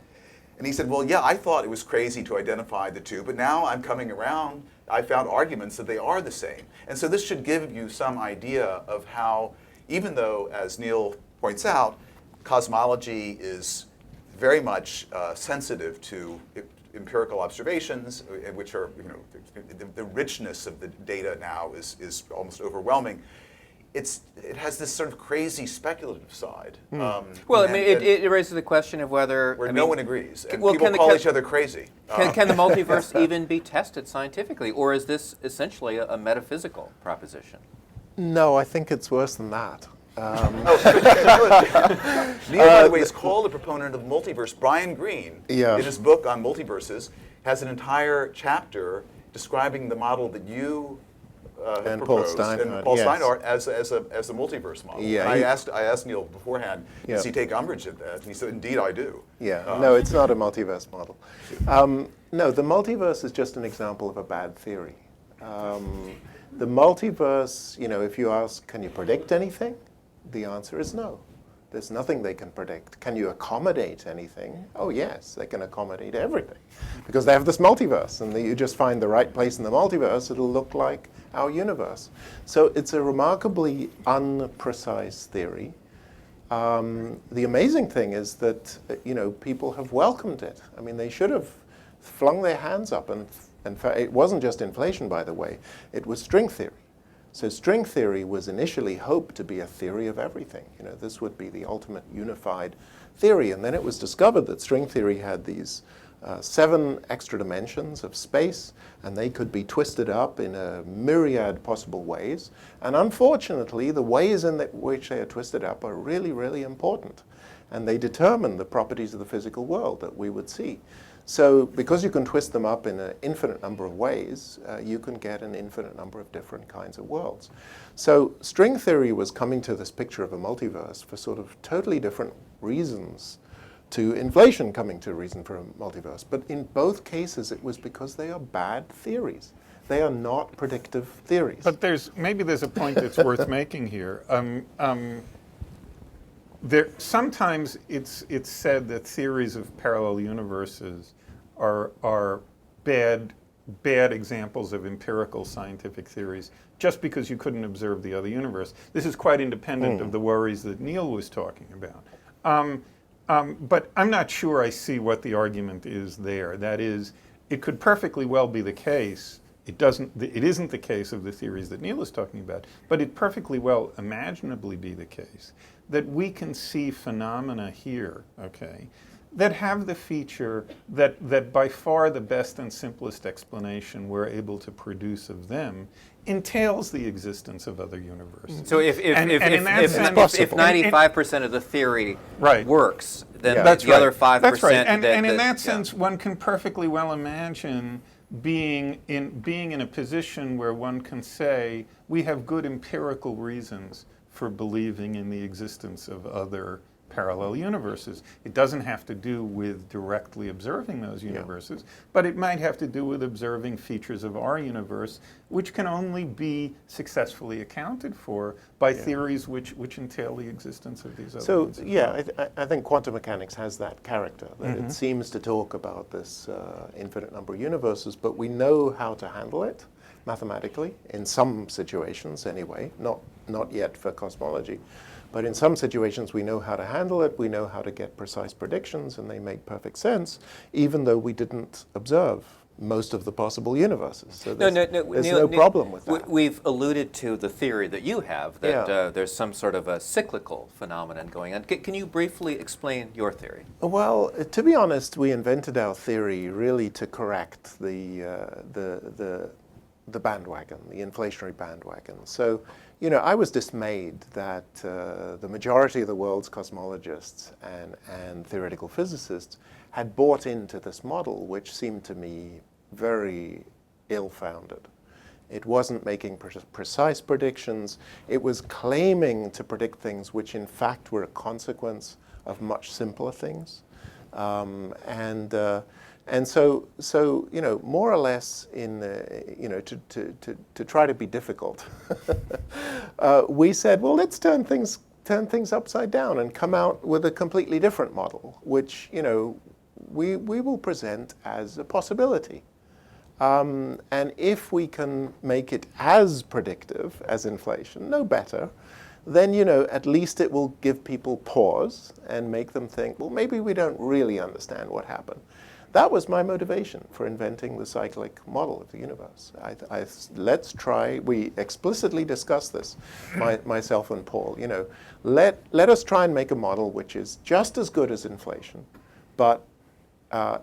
[SPEAKER 3] And he said, well, yeah, I thought it was crazy to identify the two, but now I'm coming around. I found arguments that they are the same. And so this should give you some idea of how, even though, as Neil points out, cosmology is very much sensitive to empirical observations, which are, the richness of the data now is almost overwhelming. It has this sort of crazy speculative side.
[SPEAKER 1] Well, I mean, it raises the question of whether
[SPEAKER 3] no one agrees, and
[SPEAKER 1] well,
[SPEAKER 3] people call each other crazy.
[SPEAKER 1] Can the multiverse even be tested scientifically, or is this essentially a metaphysical proposition?
[SPEAKER 4] No, I think it's worse than that.
[SPEAKER 3] Neil, by the way, is called a proponent of multiverse. Brian Greene, in his book on multiverses, has an entire chapter describing the model that you
[SPEAKER 4] and
[SPEAKER 3] proposed,
[SPEAKER 4] Paul Steinhardt,
[SPEAKER 3] and Paul Steinhardt as a multiverse model.
[SPEAKER 4] Yeah,
[SPEAKER 3] and I asked Neil beforehand, does he take umbrage at that? And he said, indeed, I do.
[SPEAKER 4] Yeah, no, it's not a multiverse model. No, the multiverse is just an example of a bad theory. The multiverse, if you ask, can you predict anything? The answer is no. There's nothing they can predict. Can you accommodate anything? Oh, yes, they can accommodate everything. Because they have this multiverse, and you just find the right place in the multiverse, it'll look like our universe. So it's a remarkably unprecise theory. The amazing thing is that, people have welcomed it. I mean, they should have flung their hands up. And in fact, it wasn't just inflation, by the way. It was string theory. So string theory was initially hoped to be a theory of everything. This would be the ultimate unified theory. And then it was discovered that string theory had these 7 extra dimensions of space, and they could be twisted up in a myriad possible ways. And unfortunately, the ways in which they are twisted up are really, really important. And they determine the properties of the physical world that we would see. So because you can twist them up in an infinite number of ways, you can get an infinite number of different kinds of worlds. So string theory was coming to this picture of a multiverse for sort of totally different reasons to inflation coming to a reason for a multiverse. But in both cases, it was because they are bad theories. They are not predictive theories.
[SPEAKER 2] But maybe there's a point that's worth making here. Sometimes it's said that theories of parallel universes are bad examples of empirical scientific theories just because you couldn't observe the other universe. This is quite independent of the worries that Neil was talking about. But I'm not sure I see what the argument is there. That is, it could perfectly well be the case. It isn't the case of the theories that Neil is talking about, but it perfectly well imaginably be the case that we can see phenomena here, that have the feature that by far the best and simplest explanation we're able to produce of them entails the existence of other universes.
[SPEAKER 1] So if 95% of the theory works, then the other 5%...
[SPEAKER 2] That's right. And in that sense, one can perfectly well imagine being in a position where one can say, we have good empirical reasons for believing in the existence of other parallel universes. It doesn't have to do with directly observing those universes, but it might have to do with observing features of our universe which can only be successfully accounted for by theories which entail the existence of these other ones.
[SPEAKER 4] So, I think quantum mechanics has that character, that it seems to talk about this infinite number of universes, but we know how to handle it mathematically, in some situations anyway, not yet for cosmology. But in some situations we know how to handle it, we know how to get precise predictions, and they make perfect sense, even though we didn't observe most of the possible universes. So
[SPEAKER 1] No,
[SPEAKER 4] there's,
[SPEAKER 1] no,
[SPEAKER 4] there's
[SPEAKER 1] Neil,
[SPEAKER 4] no
[SPEAKER 1] Neil,
[SPEAKER 4] problem with that.
[SPEAKER 1] We've alluded to the theory that you have, that
[SPEAKER 4] Yeah.
[SPEAKER 1] there's some sort of a cyclical phenomenon going on. Can you briefly explain your theory?
[SPEAKER 4] Well, to be honest, we invented our theory really to correct the bandwagon, the inflationary bandwagon. So, you know, I was dismayed that the majority of the world's cosmologists and theoretical physicists had bought into this model, which seemed to me very ill-founded. It wasn't making precise predictions. It was claiming to predict things which in fact were a consequence of much simpler things. And so you know, more or less in you know, to try to be difficult, we said, well, let's turn things upside down and come out with a completely different model, which, you know, we will present as a possibility. And if we can make it as predictive as inflation, no better, then, you know, at least it will give people pause and make them think, well, maybe we don't really understand what happened. That was my motivation for inventing the cyclic model of the universe. Let's try, we explicitly discussed this, myself and Paul, you know, let us try and make a model which is just as good as inflation, but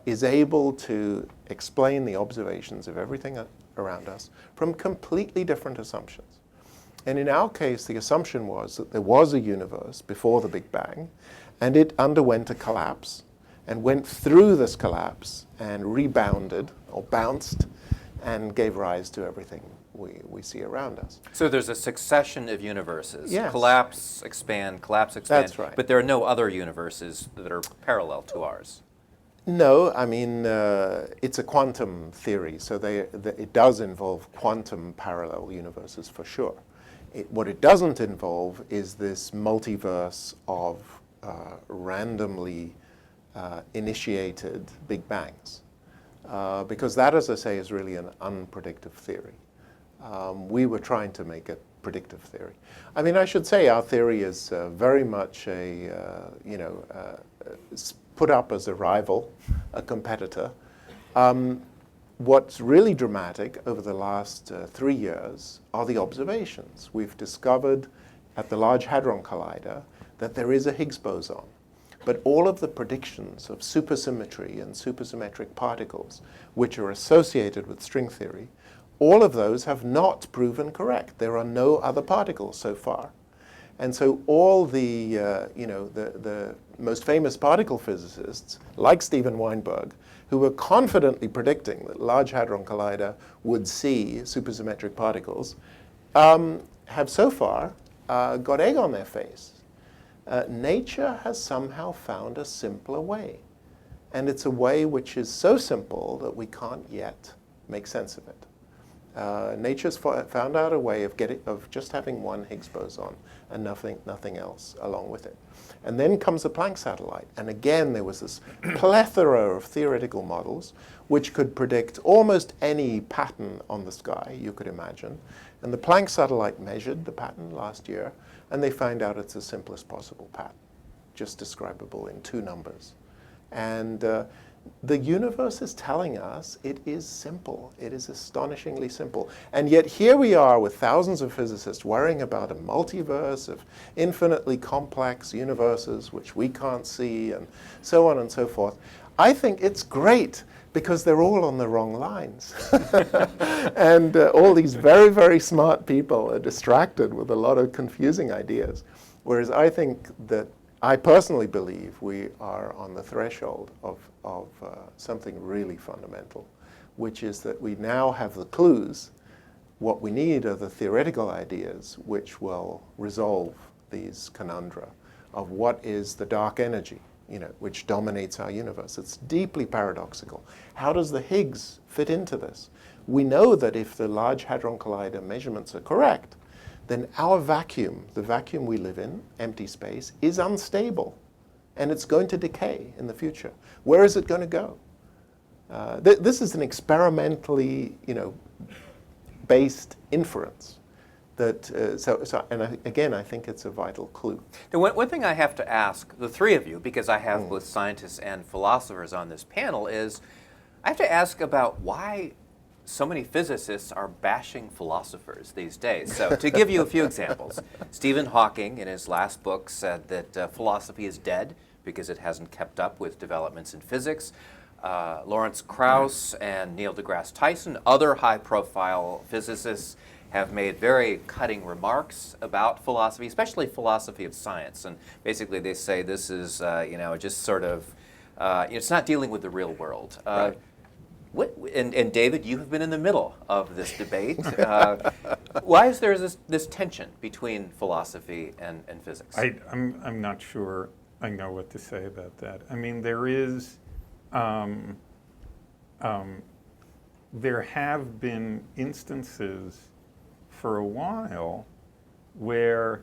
[SPEAKER 4] is able to explain the observations of everything around us from completely different assumptions. And in our case, the assumption was that there was a universe before the Big Bang, and it underwent a collapse, and went through this collapse and rebounded, or bounced, and gave rise to everything we see around us.
[SPEAKER 1] So there's a succession of universes.
[SPEAKER 4] Yes.
[SPEAKER 1] Collapse, expand, collapse, expand.
[SPEAKER 4] That's right.
[SPEAKER 1] But there are no other universes that are parallel to ours.
[SPEAKER 4] No, I mean, it's a quantum theory, so it does involve quantum parallel universes for sure. What it doesn't involve is this multiverse of randomly initiated Big Bangs, because that, as I say, is really an unpredictive theory. We were trying to make a predictive theory. I mean, I should say our theory is very much put up as a rival, a competitor. What's really dramatic over the last 3 years are the observations. We've discovered at the Large Hadron Collider that there is a Higgs boson. But all of the predictions of supersymmetry and supersymmetric particles, which are associated with string theory, all of those have not proven correct. There are no other particles so far. And so all the most famous particle physicists, like Steven Weinberg, who were confidently predicting that Large Hadron Collider would see supersymmetric particles, have so far got egg on their face. Nature has somehow found a simpler way. And it's a way which is so simple that we can't yet make sense of it. Nature's found out a way of just having one Higgs boson and nothing else along with it. And then comes the Planck satellite. And again, there was this plethora of theoretical models which could predict almost any pattern on the sky you could imagine. And the Planck satellite measured the pattern last year, and they found out it's the simplest possible pattern, just describable in 2 numbers. And the universe is telling us it is simple. It is astonishingly simple. And yet here we are with thousands of physicists worrying about a multiverse of infinitely complex universes which we can't see, and so on and so forth. I think it's great because they're all on the wrong lines. And all these very, very smart people are distracted with a lot of confusing ideas. Whereas I think that I personally believe we are on the threshold of something really fundamental, which is that we now have the clues. What we need are the theoretical ideas which will resolve these conundra of what is the dark energy, which dominates our universe. It's deeply paradoxical. How does the Higgs fit into this? We know that if the Large Hadron Collider measurements are correct, then our vacuum, the vacuum we live in, empty space, is unstable. And it's going to decay in the future. Where is it going to go? This is an experimentally, based inference. Again, I think it's a vital clue.
[SPEAKER 1] The one thing I have to ask the three of you, because I have both scientists and philosophers on this panel, is I have to ask about why so many physicists are bashing philosophers these days. So to give you a few examples, Stephen Hawking in his last book said that philosophy is dead because it hasn't kept up with developments in physics. Lawrence Krauss and Neil deGrasse Tyson, other high-profile physicists, have made very cutting remarks about philosophy, especially philosophy of science. And basically they say this is, just sort of, it's not dealing with the real world.
[SPEAKER 4] Right.
[SPEAKER 1] And David, you have been in the middle of this debate. Why is there this tension between philosophy and physics?
[SPEAKER 2] I'm not sure I know what to say about that. I mean, there is, there have been instances for a while where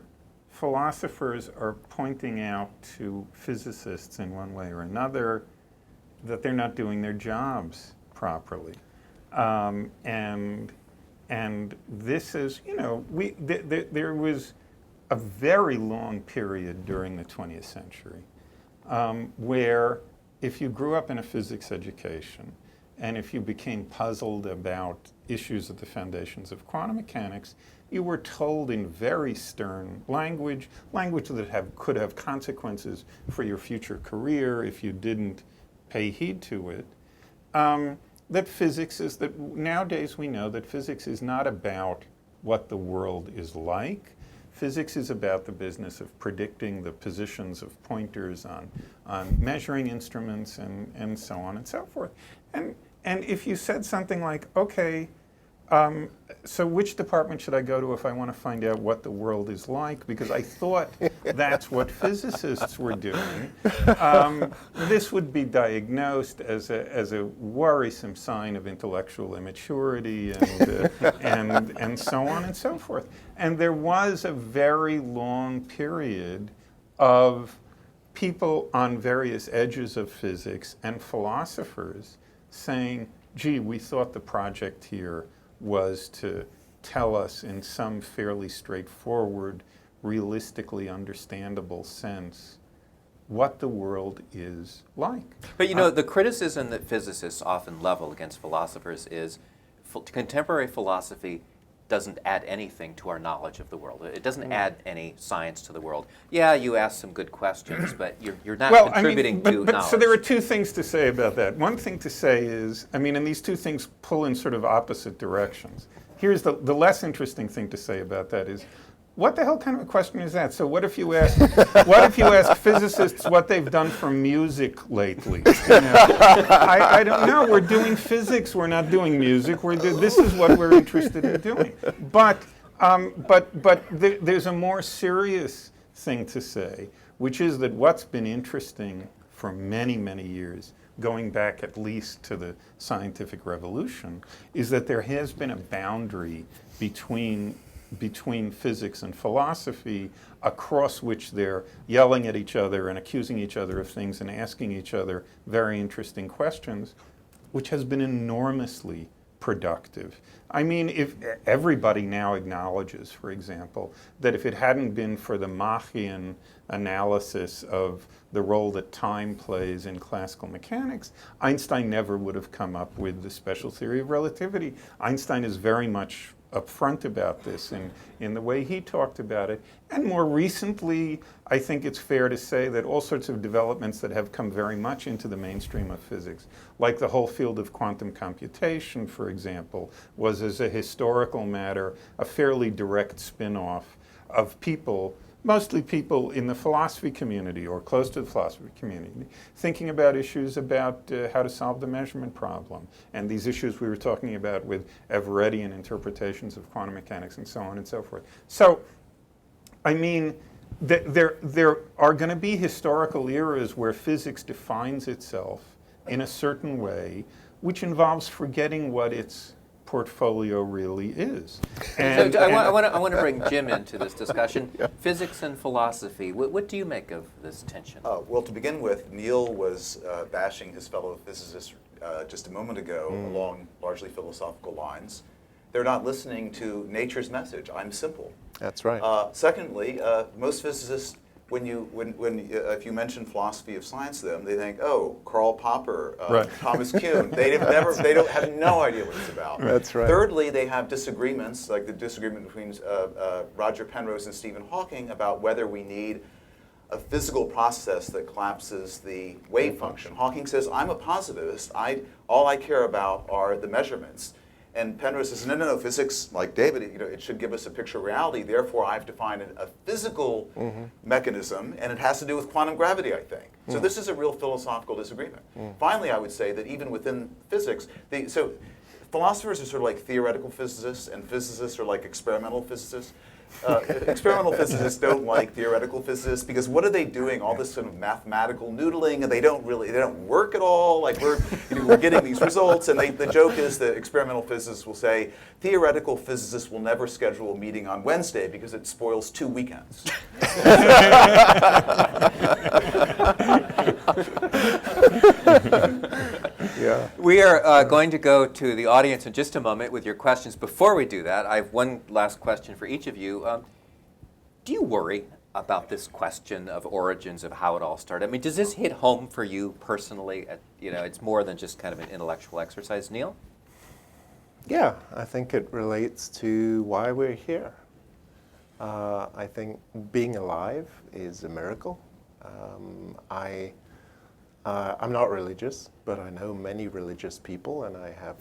[SPEAKER 2] philosophers are pointing out to physicists in one way or another that they're not doing their jobs properly. And this is, there was a very long period during the 20th century where if you grew up in a physics education and if you became puzzled about issues at the foundations of quantum mechanics, you were told in very stern language that could have consequences for your future career if you didn't pay heed to it. Nowadays we know that physics is not about what the world is like. Physics is about the business of predicting the positions of pointers on measuring instruments and so on and so forth. And if you said something like, okay, so which department should I go to if I want to find out what the world is like? Because I thought that's what physicists were doing. This would be diagnosed as a worrisome sign of intellectual immaturity and so on and so forth. And there was a very long period of people on various edges of physics and philosophers saying, gee, we thought the project here was to tell us in some fairly straightforward, realistically understandable sense what the world is like.
[SPEAKER 1] But the criticism that physicists often level against philosophers is contemporary philosophy doesn't add anything to our knowledge of the world. It doesn't add any science to the world. Yeah, you ask some good questions, but you're not contributing to knowledge.
[SPEAKER 2] So there are two things to say about that. One thing to say is, and these two things pull in sort of opposite directions. Here's the less interesting thing to say about that is, what the hell kind of a question is that? So what if you ask physicists what they've done for music lately? I don't know. We're doing physics. We're not doing music. This is what we're interested in doing. But there's a more serious thing to say, which is that what's been interesting for many, many years, going back at least to the scientific revolution, is that there has been a boundary between physics and philosophy across which they're yelling at each other and accusing each other of things and asking each other very interesting questions, which has been enormously productive. If everybody now acknowledges, for example, that if it hadn't been for the Machian analysis of the role that time plays in classical mechanics, Einstein never would have come up with the special theory of relativity. Einstein is very much upfront about this in the way he talked about it. And more recently, I think it's fair to say that all sorts of developments that have come very much into the mainstream of physics, like the whole field of quantum computation, for example, was as a historical matter a fairly direct spin-off of people, mostly people in the philosophy community or close to the philosophy community, thinking about issues about how to solve the measurement problem and these issues we were talking about with Everettian interpretations of quantum mechanics and so on and so forth. So, there are going to be historical eras where physics defines itself in a certain way, which involves forgetting what its portfolio really is.
[SPEAKER 1] So I want to bring Jim into this discussion. Yeah. Physics and philosophy. What do you make of this tension?
[SPEAKER 3] Well, to begin with, Neil was bashing his fellow physicists just a moment ago along largely philosophical lines. They're not listening to nature's message. I'm simple.
[SPEAKER 4] That's right.
[SPEAKER 3] Secondly, most physicists if you mention philosophy of science to them, they think, oh, Karl Popper,
[SPEAKER 2] Right.
[SPEAKER 3] Thomas Kuhn. They have no idea what it's about.
[SPEAKER 4] That's right.
[SPEAKER 3] Thirdly, they have disagreements, like the disagreement between Roger Penrose and Stephen Hawking about whether we need a physical process that collapses the wave function. Hawking says, I'm a positivist. All I care about are the measurements. And Penrose says, no, physics, like David, it should give us a picture of reality. Therefore, I've defined a physical mechanism, and it has to do with quantum gravity, I think. So this is a real philosophical disagreement. Finally, I would say that even within physics, so philosophers are sort of like theoretical physicists, and physicists are like experimental physicists. Experimental physicists don't like theoretical physicists because what are they doing? All this sort of mathematical noodling, and they don't work at all. Like we're getting these results, and the joke is that experimental physicists will say theoretical physicists will never schedule a meeting on Wednesday because it spoils 2 weekends.
[SPEAKER 4] Yeah.
[SPEAKER 1] We are going to go to the audience in just a moment with your questions. Before we do that, I have one last question for each of you. Do you worry about this question of origins, of how it all started? I mean, does this hit home for you personally? It's more than just kind of an intellectual exercise. Neil?
[SPEAKER 4] Yeah, I think it relates to why we're here. I think being alive is a miracle. I'm not religious, but I know many religious people, and I have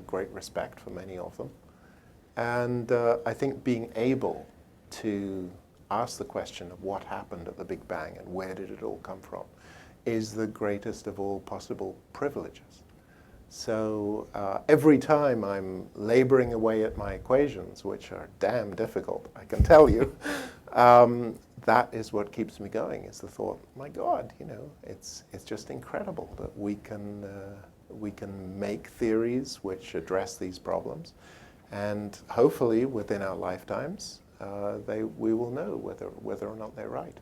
[SPEAKER 4] great respect for many of them. And I think being able to ask the question of what happened at the Big Bang and where did it all come from is the greatest of all possible privileges. So every time I'm laboring away at my equations, which are damn difficult, I can tell you, that is what keeps me going, is the thought, my God, it's just incredible that we can make theories which address these problems. And hopefully within our lifetimes, we will know whether or not they're right.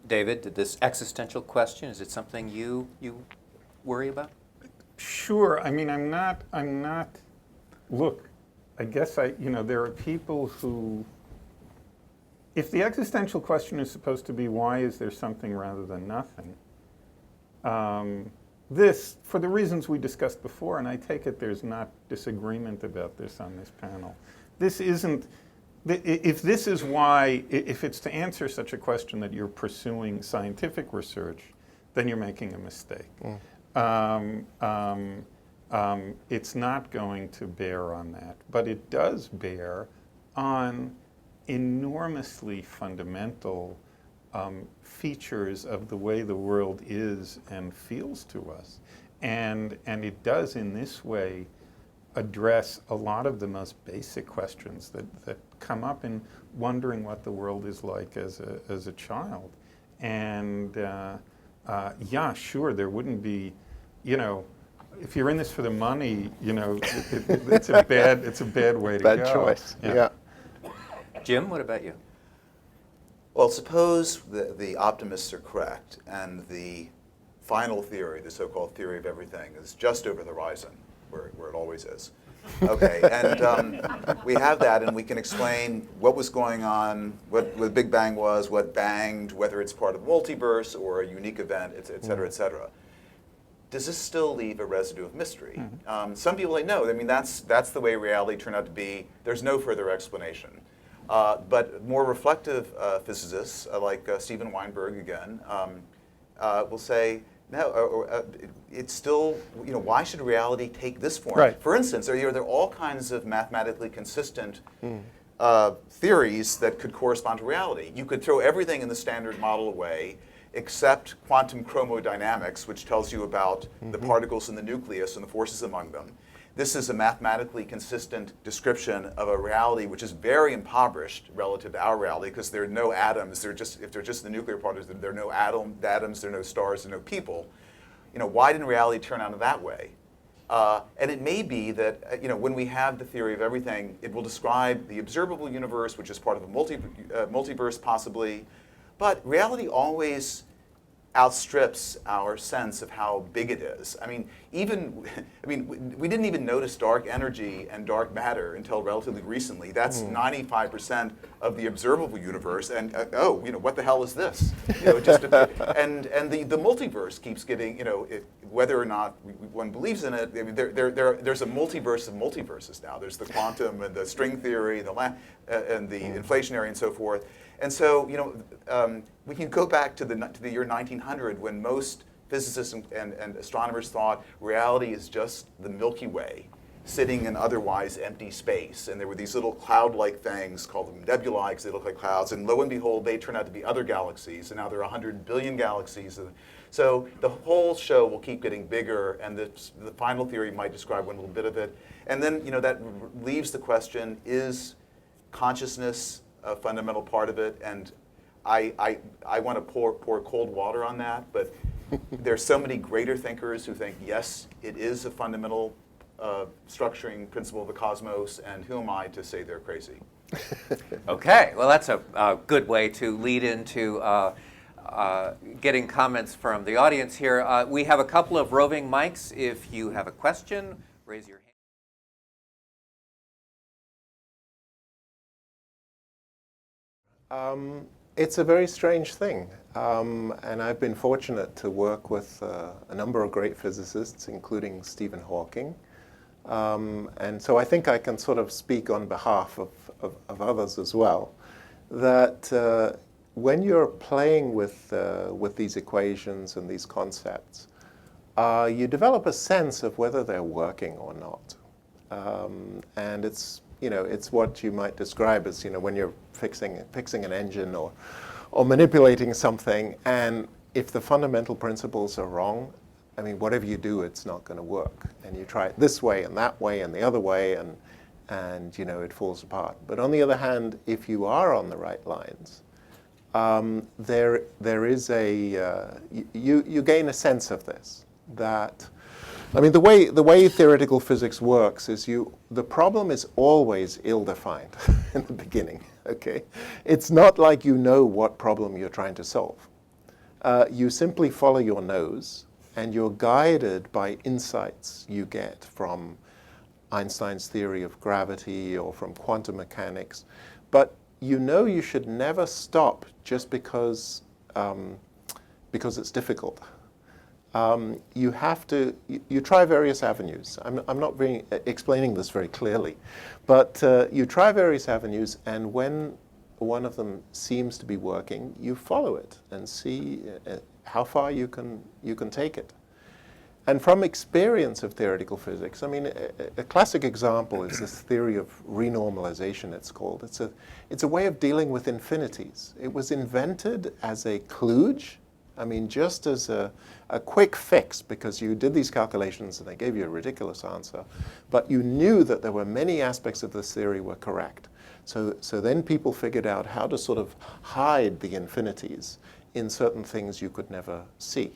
[SPEAKER 1] David, this existential question, is it something you worry about?
[SPEAKER 2] Sure. I mean, I'm not, look, I guess there are people who, if the existential question is supposed to be why is there something rather than nothing, this, for the reasons we discussed before, and I take it there's not disagreement about this on this panel, this isn't, if this is why, if it's to answer such a question that you're pursuing scientific research, then you're making a mistake. It's not going to bear on that, but it does bear on enormously fundamental features of the way the world is and feels to us. And it does in this way address a lot of the most basic questions that come up in wondering what the world is like as a child. And yeah, sure, there wouldn't be, if you're in this for the money, it's a bad way to go.
[SPEAKER 4] Bad choice. Yeah.
[SPEAKER 1] Jim, what about you?
[SPEAKER 3] Well, suppose the optimists are correct and the final theory, the so-called theory of everything, is just over the horizon, where it always is. Okay, and we have that, and we can explain what was going on, what the Big Bang was, what banged, whether it's part of the multiverse or a unique event, et cetera, et cetera. Does this still leave a residue of mystery? Some people say no. I mean, that's the way reality turned out to be. There's no further explanation. But more reflective physicists, like Steven Weinberg again, will say, no, it's still, why should reality take this form?
[SPEAKER 2] Right.
[SPEAKER 3] For instance, there are all kinds of mathematically consistent theories that could correspond to reality. You could throw everything in the standard model away except quantum chromodynamics, which tells you about the particles in the nucleus and the forces among them. This is a mathematically consistent description of a reality which is very impoverished relative to our reality because there are no atoms. If they're just the nuclear particles, there are no atoms, there are no stars, there are no people. Why didn't reality turn out that way? And it may be that when we have the theory of everything, it will describe the observable universe, which is part of a multiverse possibly. But reality always outstrips our sense of how big it is. I mean, we didn't even notice dark energy and dark matter until relatively recently. That's 95% of the observable universe, and what the hell is this? And the multiverse keeps getting, whether or not one believes in it, there's a multiverse of multiverses now. There's the quantum and the string theory, and the inflationary and so forth. And so, we can go back to the year 1900 when most physicists and astronomers thought reality is just the Milky Way sitting in otherwise empty space. And there were these little cloud-like things, called them nebulae because they look like clouds. And lo and behold, they turn out to be other galaxies. And now there are 100 billion galaxies. So the whole show will keep getting bigger. And the final theory might describe one little bit of it. And then, that leaves the question, is consciousness a fundamental part of it? And I want to pour cold water on that, but there's so many greater thinkers who think, yes, it is a fundamental structuring principle of the cosmos, and who am I to say they're crazy?
[SPEAKER 1] Okay, well, that's a good way to lead into getting comments from the audience here. We have a couple of roving mics. If you have a question, raise your hand.
[SPEAKER 4] It's a very strange thing, and I've been fortunate to work with a number of great physicists, including Stephen Hawking, and so I think I can sort of speak on behalf of others as well, that when you're playing with these equations and these concepts, you develop a sense of whether they're working or not, and it's what you might describe as, when you're fixing an engine or manipulating something, and if the fundamental principles are wrong, I mean, whatever you do, it's not going to work. And you try it this way and that way and the other way, and it falls apart. But on the other hand, if you are on the right lines, there is you gain a sense of this, that I mean, the way theoretical physics works is the problem is always ill-defined in the beginning, okay? It's not like you know what problem you're trying to solve. You simply follow your nose, and you're guided by insights you get from Einstein's theory of gravity or from quantum mechanics. But you should never stop just because it's difficult. You have to, you try various avenues. I'm not explaining this very clearly, but you try various avenues, and when one of them seems to be working, you follow it and see how far you can take it. And from experience of theoretical physics, I mean, a classic example is this theory of renormalization, it's called. It's a way of dealing with infinities. It was invented as a kludge, I mean, just as a quick fix, because you did these calculations and they gave you a ridiculous answer, but you knew that there were many aspects of this theory were correct. So then people figured out how to sort of hide the infinities in certain things you could never see.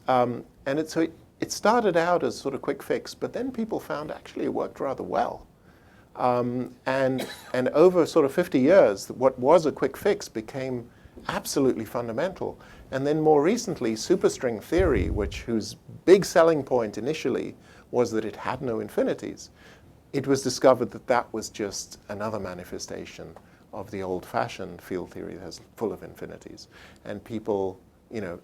[SPEAKER 4] And it started out as sort of quick fix, but then people found actually it worked rather well. And over sort of 50 years, what was a quick fix became absolutely fundamental. And then more recently, superstring theory, whose big selling point initially was that it had no infinities, it was discovered that that was just another manifestation of the old-fashioned field theory that's full of infinities. And people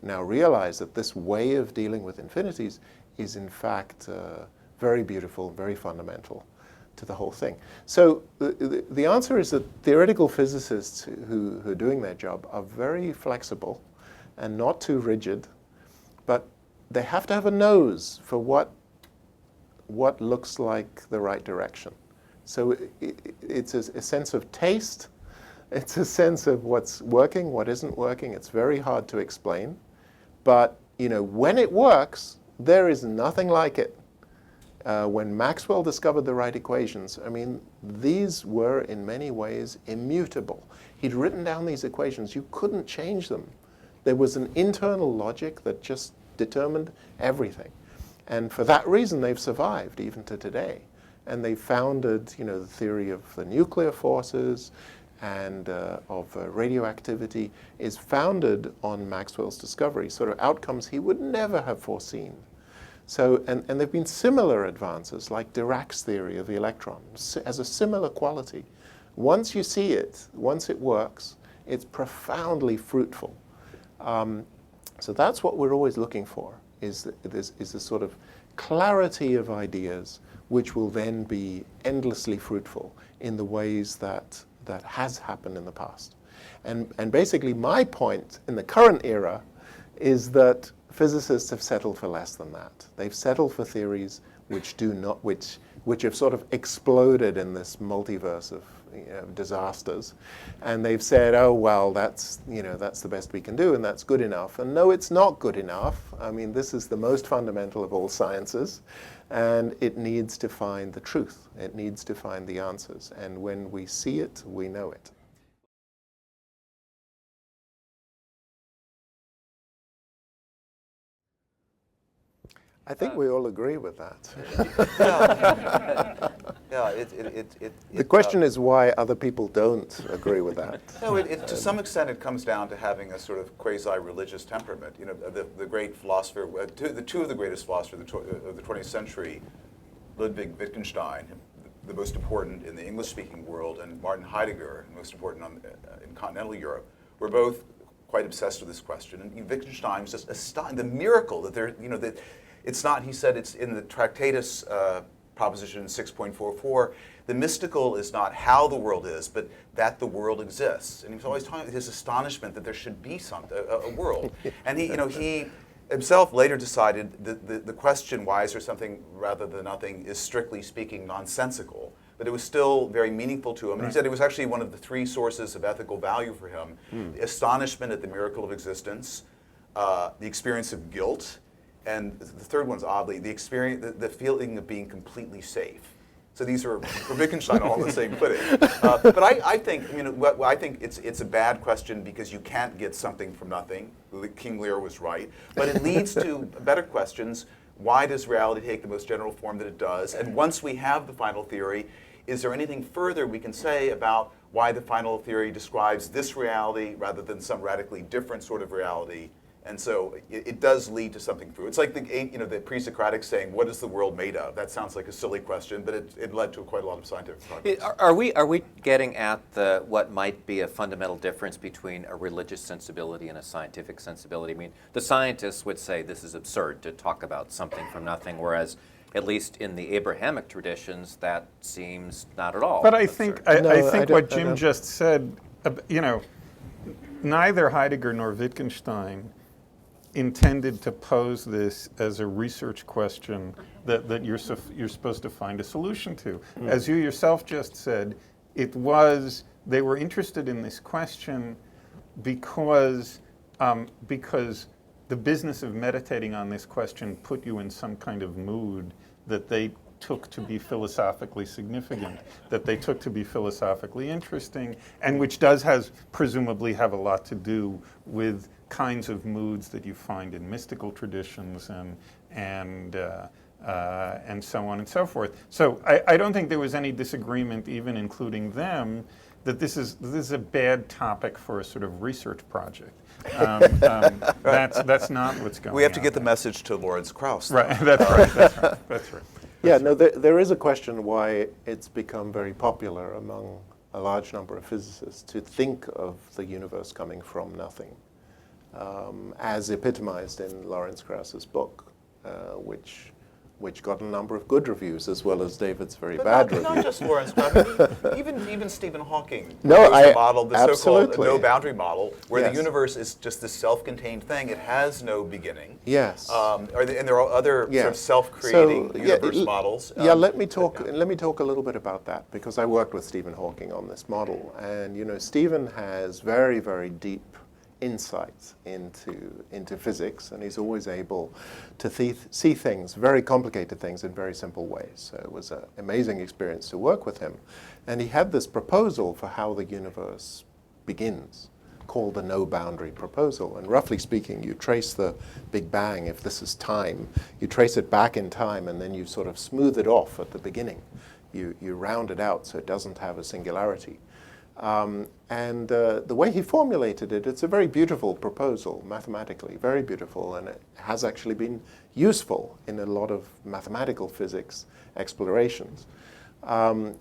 [SPEAKER 4] now realize that this way of dealing with infinities is in fact very beautiful, very fundamental to the whole thing. So the answer is that theoretical physicists who are doing their job are very flexible and not too rigid, but they have to have a nose for what looks like the right direction. So it's a sense of taste, it's a sense of what's working, what isn't working. It's very hard to explain, but when it works, there is nothing like it. When Maxwell discovered the right equations, I mean, these were in many ways immutable. He'd written down these equations. You couldn't change them. There was an internal logic that just determined everything. And for that reason, they've survived even to today. And they founded, the theory of the nuclear forces and of radioactivity is founded on Maxwell's discovery, sort of outcomes he would never have foreseen. So, and there have been similar advances, like Dirac's theory of the electron, has a similar quality. Once you see it, once it works, it's profoundly fruitful. So that's what we're always looking for, is this sort of clarity of ideas, which will then be endlessly fruitful in the ways that has happened in the past. And basically my point in the current era is that physicists have settled for less than that. They've settled for theories which do not, which have sort of exploded in this multiverse of disasters, and they've said, oh well, that's the best we can do, and that's good enough. And no, it's not good enough. I mean, this is the most fundamental of all sciences, and it needs to find the truth. It needs to find the answers, and when we see it, we know it. I think we all agree with that. The question is why other people don't agree with that.
[SPEAKER 3] No, to some extent it comes down to having a sort of quasi-religious temperament. You know, the great philosopher, two of the greatest philosophers of the 20th century, Ludwig Wittgenstein, the most important in the English-speaking world, and Martin Heidegger, most important in continental Europe, were both quite obsessed with this question. And Wittgenstein was just astonished, the miracle that that it's not, he said, it's in the Tractatus proposition 6.44, the mystical is not how the world is, but that the world exists. And he was always talking about his astonishment that there should be a world. And he himself later decided that the question, why is there something rather than nothing, is strictly speaking nonsensical. But it was still very meaningful to him. And he said it was actually one of the three sources of ethical value for him. The astonishment at the miracle of existence, the experience of guilt, and the third one's oddly, the experience, the feeling of being completely safe. So these are, for Wittgenstein, all on the same footing. But I think, I think it's a bad question because you can't get something from nothing. King Lear was right. But it leads to better questions. Why does reality take the most general form that it does? And once we have the final theory, is there anything further we can say about why the final theory describes this reality rather than some radically different sort of reality? And so it does lead to something true. It's like the pre-Socratic saying, "What is the world made of?" That sounds like a silly question, but it led to quite a lot of scientific progress.
[SPEAKER 1] Are we getting at what might be a fundamental difference between a religious sensibility and a scientific sensibility? I mean, the scientists would say this is absurd to talk about something from nothing, whereas at least in the Abrahamic traditions, that seems not at all.
[SPEAKER 2] But I
[SPEAKER 1] absurd.
[SPEAKER 2] think I think what Jim just said, neither Heidegger nor Wittgenstein intended to pose this as a research question that you're supposed to find a solution to. As you yourself just said, they were interested in this question because the business of meditating on this question put you in some kind of mood that they took to be philosophically significant, that they took to be philosophically interesting, and which presumably have a lot to do with kinds of moods that you find in mystical traditions and so on and so forth. So I don't think there was any disagreement, even including them, that this is a bad topic for a sort of research project. That's not what's going on.
[SPEAKER 3] We have to get the message to Lawrence Krauss.
[SPEAKER 2] Right. That's right.
[SPEAKER 4] Yeah, no, there is a question why it's become very popular among a large number of physicists to think of the universe coming from nothing, as epitomized in Lawrence Krauss's book, which got a number of good reviews as well as David's very bad review.
[SPEAKER 3] Not just Lawrence Krauss, even Stephen Hawking.
[SPEAKER 4] No,
[SPEAKER 3] the model, the so-called
[SPEAKER 4] absolutely.
[SPEAKER 3] no boundary model, where
[SPEAKER 4] Yes.
[SPEAKER 3] the universe is just this self-contained thing. It has no beginning.
[SPEAKER 4] Yes.
[SPEAKER 3] And there are other
[SPEAKER 4] Yeah.
[SPEAKER 3] sort of self-creating
[SPEAKER 4] So,
[SPEAKER 3] universe models.
[SPEAKER 4] Let me talk a little bit about that, because I worked with Stephen Hawking on this model, and Stephen has very, very deep insights into physics, and he's always able to see things, very complicated things, in very simple ways. So it was an amazing experience to work with him. And he had this proposal for how the universe begins, called the no boundary proposal. And roughly speaking, you trace the Big Bang, if this is time, you trace it back in time, and then you sort of smooth it off at the beginning. You round it out so it doesn't have a singularity. The way he formulated it, it's a very beautiful proposal, mathematically, very beautiful, and it has actually been useful in a lot of mathematical physics explorations. So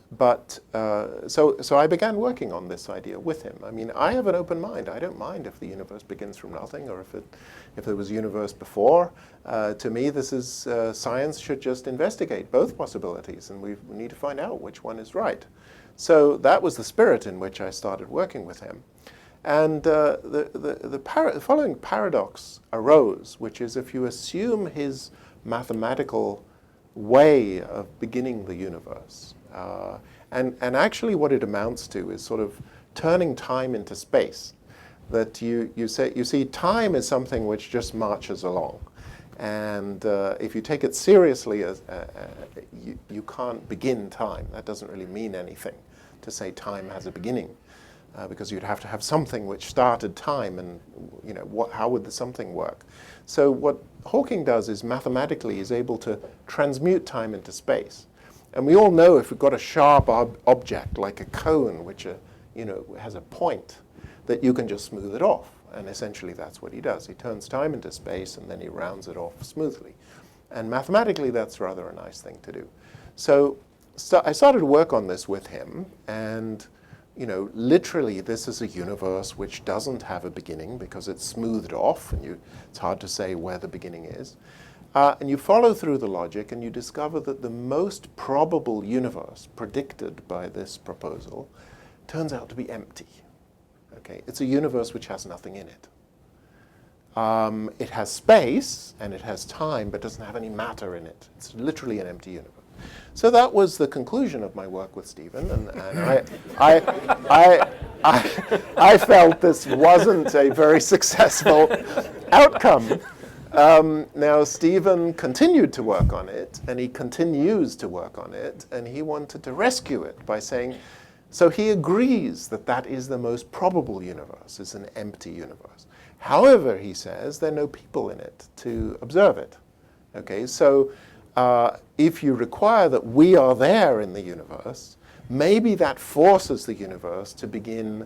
[SPEAKER 4] I began working on this idea with him. I mean, I have an open mind. I don't mind if the universe begins from nothing or if there was a universe before. To me, this is science should just investigate both possibilities, and we need to find out which one is right. So that was the spirit in which I started working with him. And the following paradox arose, which is if you assume his mathematical way of beginning the universe, and actually what it amounts to is sort of turning time into space. That you see time is something which just marches along. And if you take it seriously, you can't begin time. That doesn't really mean anything to say time has a beginning, because you'd have to have something which started time, and how would the something work? So what Hawking does is mathematically is able to transmute time into space. And we all know if we've got a sharp object like a cone, which has a point, that you can just smooth it off. And essentially that's what he does. He turns time into space and then he rounds it off smoothly. And mathematically that's rather a nice thing to do. So I started to work on this with him, and literally this is a universe which doesn't have a beginning because it's smoothed off, and it's hard to say where the beginning is. And you follow through the logic and you discover that the most probable universe predicted by this proposal turns out to be empty. Okay? It's a universe which has nothing in it. It has space and it has time, but doesn't have any matter in it. It's literally an empty universe. So that was the conclusion of my work with Stephen, and I felt this wasn't a very successful outcome. Now Stephen continued to work on it, and he continues to work on it, and he wanted to rescue it by saying, so he agrees that that is the most probable universe, is an empty universe. However, he says, there are no people in it to observe it. Okay, so if you require that we are there in the universe, maybe that forces the universe to begin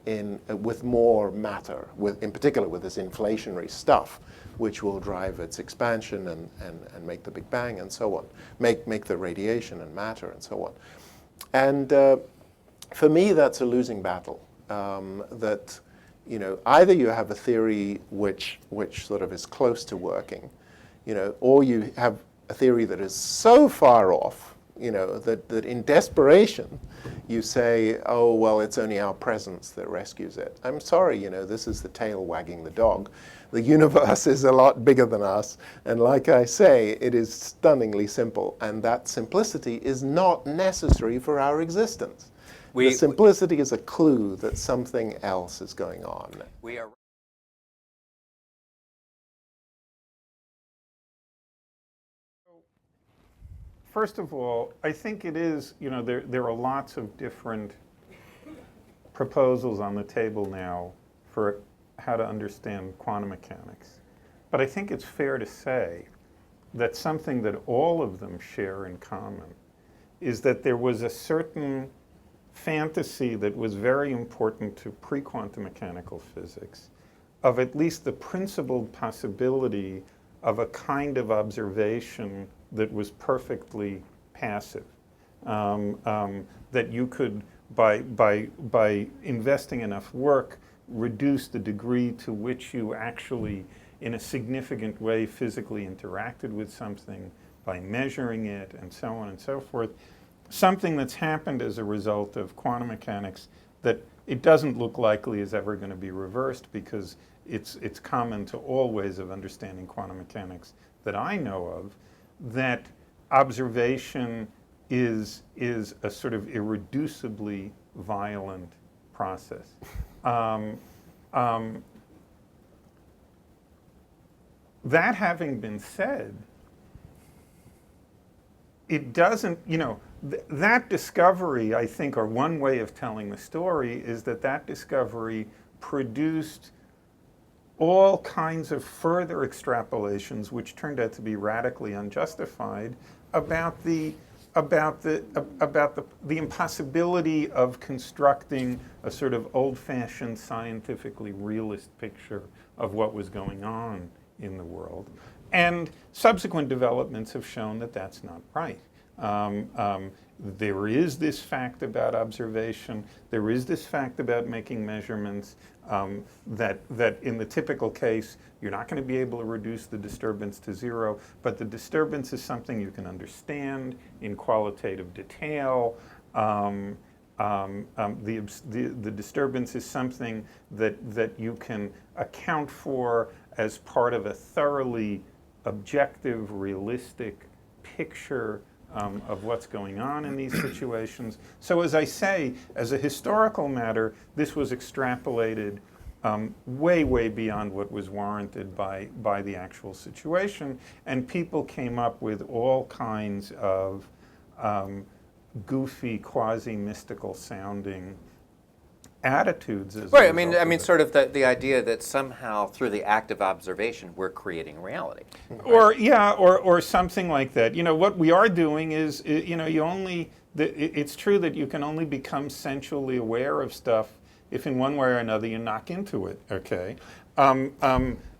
[SPEAKER 4] with more matter, in particular with this inflationary stuff, which will drive its expansion and make the Big Bang and so on, make the radiation and matter and so on. And for me, that's a losing battle. That either you have a theory which sort of is close to working, or you have a theory that is so far off, that in desperation you say, oh, well, it's only our presence that rescues it. I'm sorry, this is the tail wagging the dog. The universe is a lot bigger than us, and like I say, it is stunningly simple, and that simplicity is not necessary for our existence. The simplicity is a clue that something else is going on.
[SPEAKER 1] We are
[SPEAKER 2] First of all, I think it is, there are lots of different proposals on the table now for how to understand quantum mechanics. But I think it's fair to say that something that all of them share in common is that there was a certain fantasy that was very important to pre-quantum mechanical physics of at least the principled possibility of a kind of observation that was perfectly passive, that you could, by investing enough work, reduce the degree to which you actually, in a significant way, physically interacted with something, by measuring it, and so on and so forth. Something that's happened as a result of quantum mechanics that it doesn't look likely is ever going to be reversed, because it's common to all ways of understanding quantum mechanics that I know of, that observation is a sort of irreducibly violent process. That having been said, it doesn't, that discovery, I think, or one way of telling the story is that discovery produced all kinds of further extrapolations, which turned out to be radically unjustified, about the about the impossibility of constructing a sort of old-fashioned, scientifically realist picture of what was going on in the world. And subsequent developments have shown that that's not right. There is this fact about observation. There is this fact about making measurements that in the typical case, you're not going to be able to reduce the disturbance to zero, but the disturbance is something you can understand in qualitative detail. The disturbance is something that you can account for as part of a thoroughly objective, realistic picture of what's going on in these situations. So as I say, as a historical matter, this was extrapolated way, way beyond what was warranted by the actual situation, and people came up with all kinds of goofy, quasi-mystical sounding attitudes. As
[SPEAKER 1] Right.
[SPEAKER 2] a
[SPEAKER 1] I mean,
[SPEAKER 2] result of it.
[SPEAKER 1] sort of the idea that somehow through the act of observation we're creating reality.
[SPEAKER 2] Or something like that. You know, what we are doing is, it's true that you can only become sensually aware of stuff if in one way or another you knock into it, okay?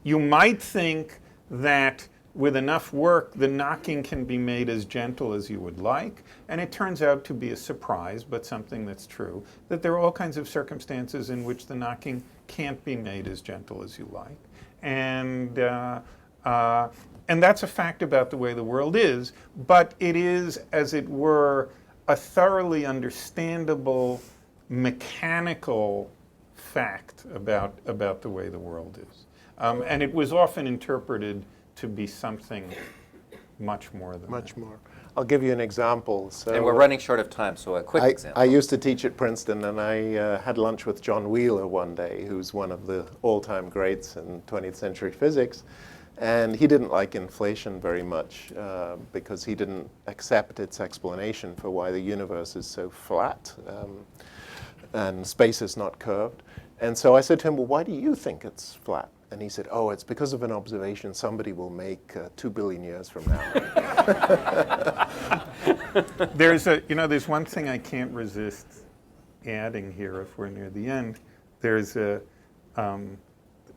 [SPEAKER 2] You might think that with enough work, the knocking can be made as gentle as you would like, and it turns out to be a surprise, but something that's true, that there are all kinds of circumstances in which the knocking can't be made as gentle as you like. And that's a fact about the way the world is, but it is, as it were, a thoroughly understandable, mechanical fact about the way the world is. And it was often interpreted to be something much more than
[SPEAKER 4] Much
[SPEAKER 2] that.
[SPEAKER 4] more. I'll give you an example. So,
[SPEAKER 1] And we're running short of time, so a quick example.
[SPEAKER 4] I used to teach at Princeton, and I had lunch with John Wheeler one day, who's one of the all-time greats in 20th century physics. And he didn't like inflation very much because he didn't accept its explanation for why the universe is so flat and space is not curved. And so I said to him, well, why do you think it's flat? And he said, oh, it's because of an observation somebody will make 2 billion years from now.
[SPEAKER 2] There's one thing I can't resist adding here if we're near the end. There's the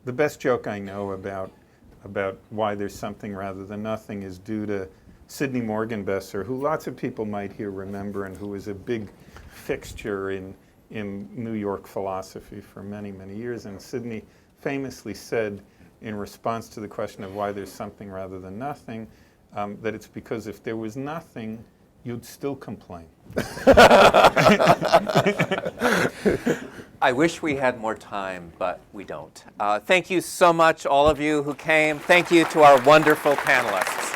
[SPEAKER 2] best joke I know about why there's something rather than nothing is due to Sidney Morgenbesser, who lots of people might here remember and who was a big fixture in New York philosophy for many, many years. And Sidney famously said in response to the question of why there's something rather than nothing, that it's because if there was nothing, you'd still complain.
[SPEAKER 1] I wish we had more time, but we don't. Thank you so much, all of you who came. Thank you to our wonderful panelists.